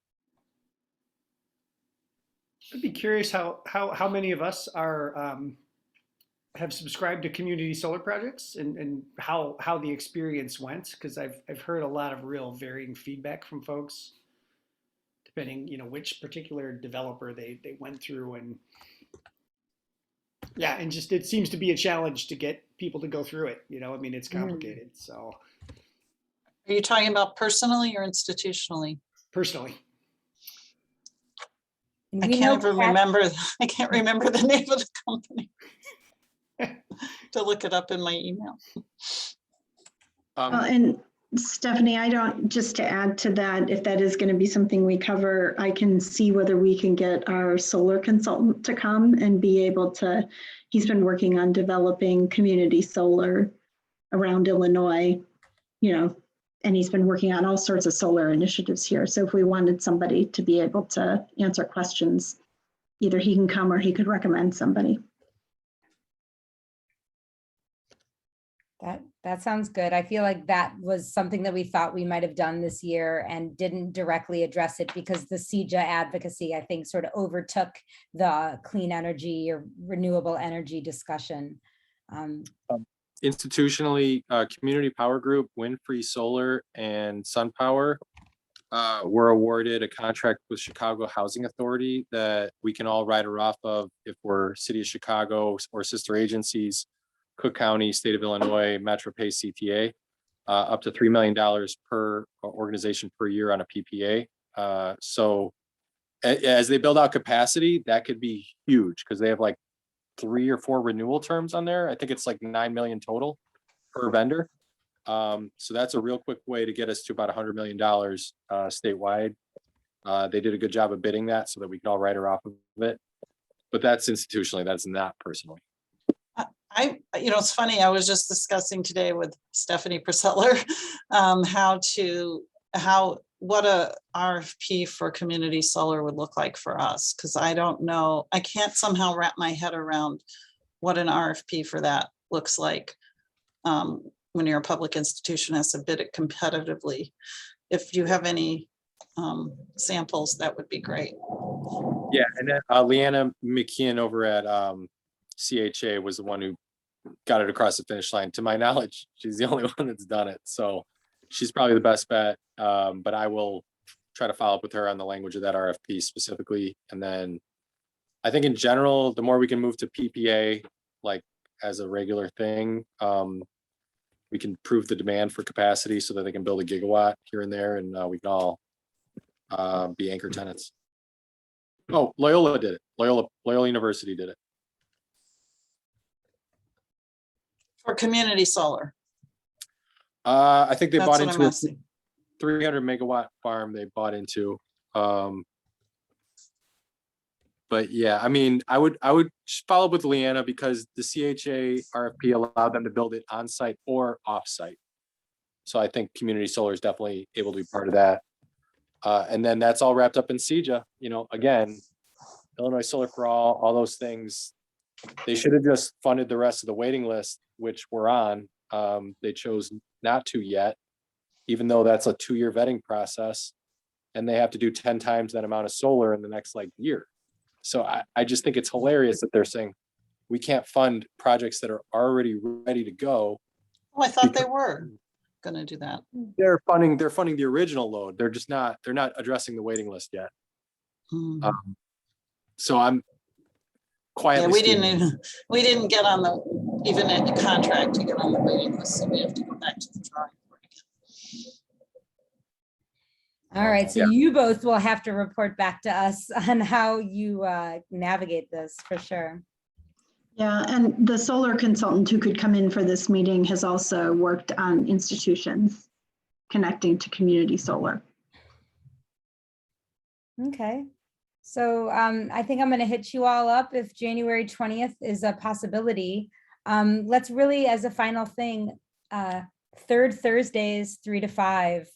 I'd be curious how many of us are have subscribed to community solar projects, and how the experience went, because I've heard a lot of real varying feedback from folks, depending which particular developer they went through, and yeah, and just it seems to be a challenge to get people to go through it. It's complicated. So, Are you talking about personally or institutionally? Personally. I can't remember the name of the company. To look it up in my email. And Stephanie, just to add to that, if that is going to be something we cover, I can see whether we can get our solar consultant to come and be able to, he's been working on developing community solar around Illinois, and he's been working on all sorts of solar initiatives here. So if we wanted somebody to be able to answer questions, either he can come or he could recommend somebody. That sounds good. I feel like that was something that we thought we might have done this year and didn't directly address it because the CEJA advocacy, I think, sort of overtook the clean energy or renewable energy discussion. Institutionally, Community Power Group, Wind Free Solar, and SunPower were awarded a contract with Chicago Housing Authority that we can all rider off of if we're City of Chicago or sister agencies, Cook County, State of Illinois, MetroPay CTA, up to $3 million per organization per year on a PPA. So as they build out capacity, that could be huge because they have like 3 or 4 renewal terms on there. I think it's like 9 million total per vendor. So that's a real quick way to get us to about $100 million statewide. They did a good job of bidding that so that we can all write her off of it. But that's institutionally, that's not personally. It's funny, I was just discussing today with Stephanie Priscilla what a RFP for community solar would look like for us, because I don't know, I can't somehow wrap my head around what an RFP for that looks like when you're a public institution has to bid it competitively. If you have any samples, that would be great. Yeah, and then Leanna McKeon over at CHA was the one who got it across the finish line. To my knowledge, she's the only one that's done it. So she's probably the best bet. But I will try to follow up with her on the language of that RFP specifically. And then I think in general, the more we can move to PPA, like as a regular thing, we can prove the demand for capacity so that they can build a gigawatt here and there, and we can all be anchor tenants. Oh, Loyola did it. Loyola University did it. For community solar. I think they That's bought what into I'm a asking. 300 megawatt farm they bought into. But yeah, I mean, I would follow up with Leanna because the CHA RFP allowed them to build it on site or off site. So I think community solar is definitely able to be part of that. And then that's all wrapped up in CEJA. Again, Illinois Solar for all those things. They should have just funded the rest of the waiting list, which we're on. They chose not to yet, even though that's a 2-year vetting process, and they have to do 10 times that amount of solar in the next year. So I just think it's hilarious that they're saying we can't fund projects that are already ready to go. Oh, I thought they were going to do that. They're funding the original load. They're not addressing the waiting list yet. So I'm quietly. Yeah, we didn't get on even a contract to get on the waiting list, so we have to go back to the drawing board again. All right, so you both will have to report back to us on how you navigate this for sure. Yeah, and the solar consultant who could come in for this meeting has also worked on institutions connecting to community solar. Okay, so I think I'm going to hit you all up if January 20th is a possibility. Let's really, as a final thing, third Thursdays 3 to 5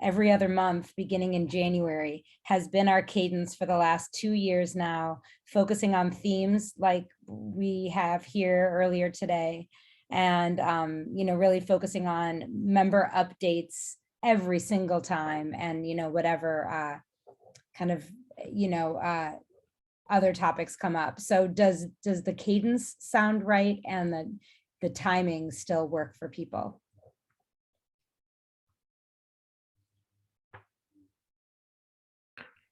every other month beginning in January has been our cadence for the last 2 years now, focusing on themes like we have here earlier today, and really focusing on member updates every single time, and whatever kind of other topics come up. So does the cadence sound right, and the timing still work for people?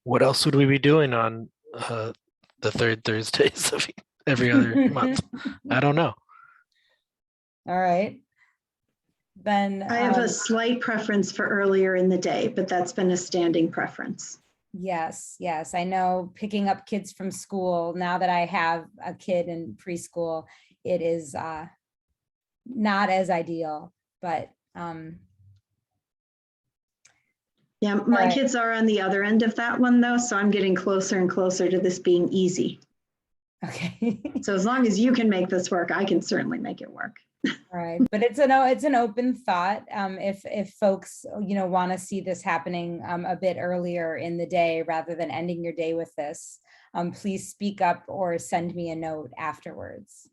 What else would we be doing on the third Thursdays of every other month? I don't know. All right. Then I have a slight preference for earlier in the day, but that's been a standing preference. Yes, I know picking up kids from school, now that I have a kid in preschool, it is not as ideal, but Yeah, my right. kids are on the other end of that one though, so I'm getting closer and closer to this being easy. Okay. So as long as you can make this work, I can certainly make it work. All right, but it's an open thought. If folks, want to see this happening a bit earlier in the day rather than ending your day with this, please speak up or send me a note afterwards.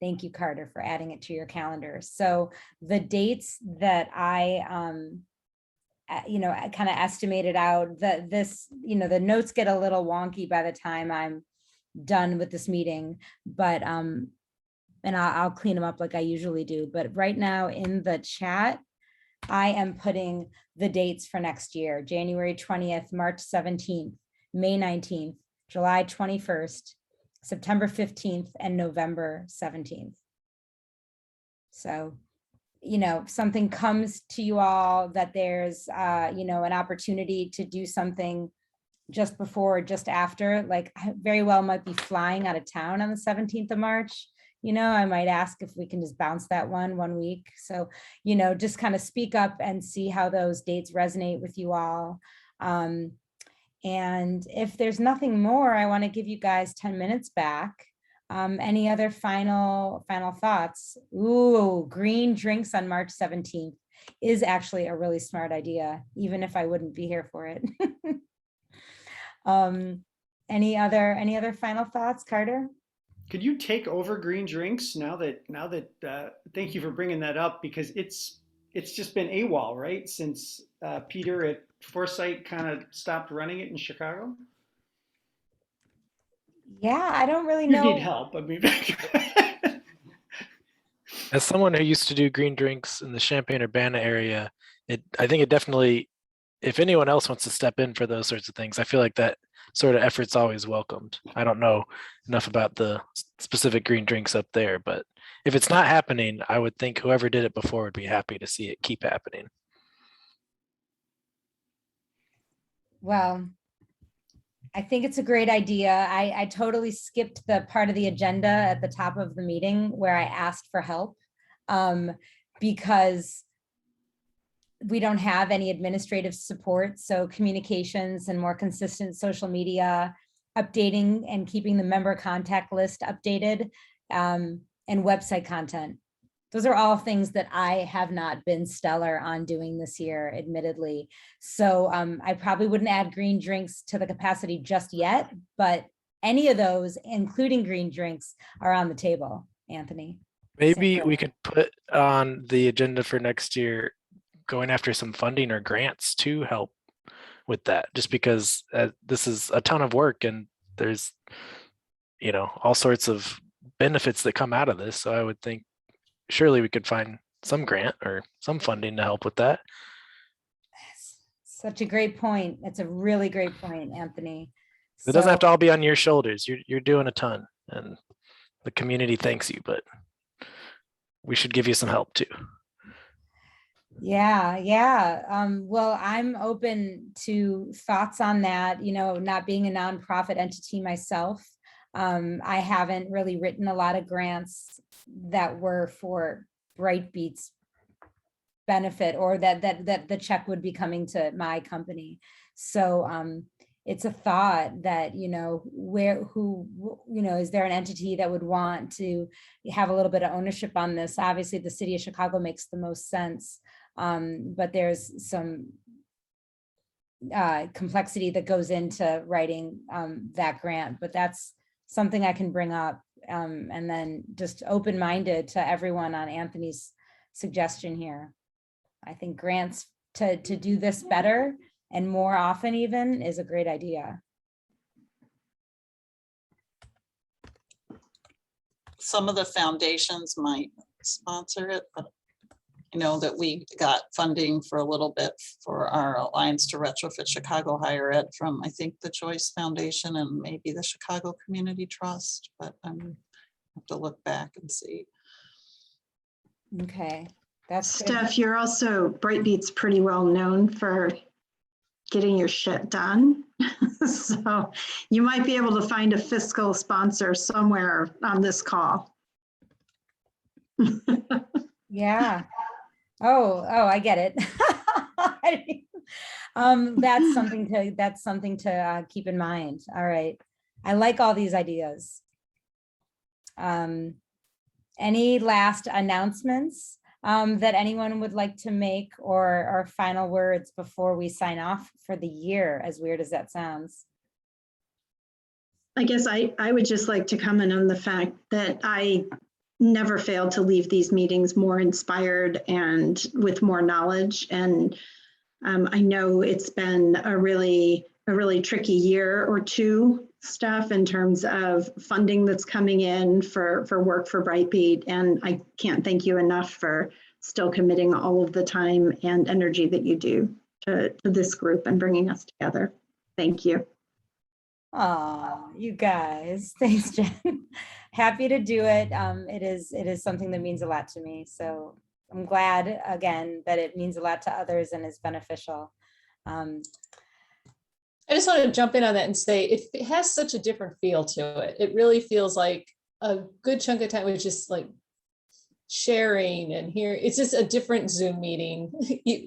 Thank you, Carter, for adding it to your calendar. So the dates that I kind of estimated out, that this, the notes get a little wonky by the time I'm done with this meeting, but and I'll clean them up like I usually do. But right now in the chat, I am putting the dates for next year: January 20th, March 17th, May 19th, July 21st, September 15th, and November 17th. So, if something comes to you all that there's, an opportunity to do something just before or just after, like I very well might be flying out of town on the 17th of March. I might ask if we can just bounce that one week. So, just kind of speak up and see how those dates resonate with you all. And if there's nothing more, I want to give you guys 10 minutes back. Any other final thoughts? Ooh, green drinks on March 17th is actually a really smart idea, even if I wouldn't be here for it. Any other final thoughts, Carter? Could you take over green drinks now that thank you for bringing that up, because it's just been AWOL, right? Since Peter at Foresight kind of stopped running it in Chicago. Yeah, I don't really You know. need help. I mean, As someone who used to do green drinks in the Champaign-Urbana area, I think it definitely, if anyone else wants to step in for those sorts of things, I feel like that sort of effort's always welcomed. I don't know enough about the specific green drinks up there, but if it's not happening, I would think whoever did it before would be happy to see it keep happening. Well, I think it's a great idea. I totally skipped the part of the agenda at the top of the meeting where I asked for help, because we don't have any administrative support. So communications and more consistent social media, updating and keeping the member contact list updated, and website content. Those are all things that I have not been stellar on doing this year, admittedly. So I probably wouldn't add green drinks to the capacity just yet, but any of those, including green drinks, are on the table, Anthony. Maybe we could put on the agenda for next year going after some funding or grants to help with that, just because this is a ton of work and there's, all sorts of benefits that come out of this. So I would think surely we could find some grant or some funding to help with that. Such a great point. It's a really great point, Anthony. It doesn't have to all be on your shoulders. You're doing a ton and the community thanks you, but we should give you some help too. Yeah. Well, I'm open to thoughts on that, not being a nonprofit entity myself. I haven't really written a lot of grants that were for Brightbeat's benefit, or that the check would be coming to my company. So it's a thought that, is there an entity that would want to have a little bit of ownership on this? Obviously, the city of Chicago makes the most sense. But there's some complexity that goes into writing that grant, but that's something I can bring up, and then just open-minded to everyone on Anthony's suggestion here. I think grants to do this better and more often even is a great idea. Some of the foundations might sponsor it, but I know that we got funding for a little bit for our Alliance to Retrofit Chicago Higher Ed from, I think, the Joyce Foundation and maybe the Chicago Community Trust, but I have to look back and see. Okay, that's Steph, you're also, Brightbeat's pretty well known for getting your shit done. So you might be able to find a fiscal sponsor somewhere on this call. Yeah. Oh, I get it. already. That's something to keep in mind. All right. I like all these ideas. Any last announcements that anyone would like to make, or final words before we sign off for the year, as weird as that sounds? I guess I would just like to comment on the fact that I never fail to leave these meetings more inspired and with more knowledge. And I know it's been a really tricky year or two, Steph, in terms of funding that's coming in for work for Brightbeat. And I can't thank you enough for still committing all of the time and energy that you do to this group and bringing us together. Thank you. Oh, you guys, thanks, Jen. Happy to do it. It is something that means a lot to me. So I'm glad again that it means a lot to others and is beneficial. I just want to jump in on that and say it has such a different feel to it. It really feels like a good chunk of time was just like sharing and here. It's just a different Zoom meeting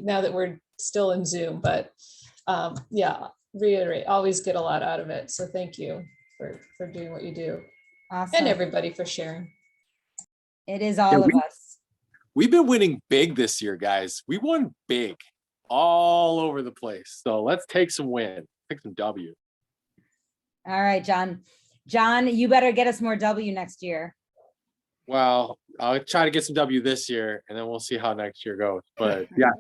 now that we're still in Zoom. But yeah, reiterate, always get a lot out of it. So thank you for doing what you do. Awesome. And everybody for sharing. It is all of us. We've been winning big this year, guys. We won big all over the place. So let's take some win, take some W. All right, John. John, you better get us more W next year. Well, I'll try to get some W this year, and then we'll see how next year goes. But yeah.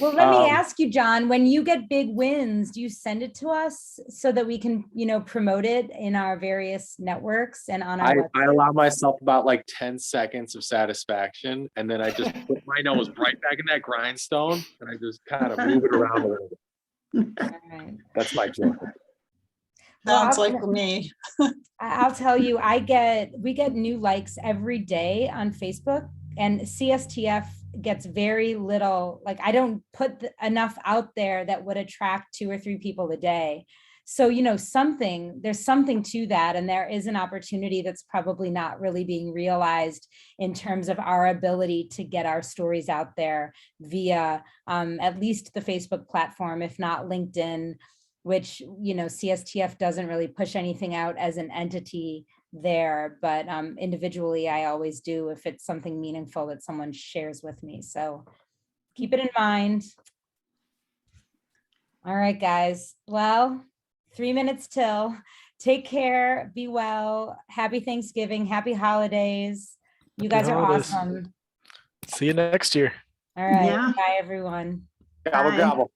Well, let me ask you, John, when you get big wins, do you send it to us so that we can, promote it in our various networks and on our I allow myself about like 10 seconds of satisfaction, and then I just put my nose right back in that grindstone, and I just kind of move it around a little bit. All right. That's my joy. Sounds like me. I'll tell you, we get new likes every day on Facebook, and CSTF gets very little. Like, I don't put enough out there that would attract 2 or 3 people a day. So, there's something to that. And there is an opportunity that's probably not really being realized in terms of our ability to get our stories out there via at least the Facebook platform, if not LinkedIn, which, CSTF doesn't really push anything out as an entity there, but individually I always do if it's something meaningful that someone shares with me. So keep it in mind. All right, guys. Well, 3 minutes till. Take care. Be well. Happy Thanksgiving. Happy holidays. You guys are awesome. See you next year. All right. Yeah. Bye, everyone. Gobble, Bye. gobble.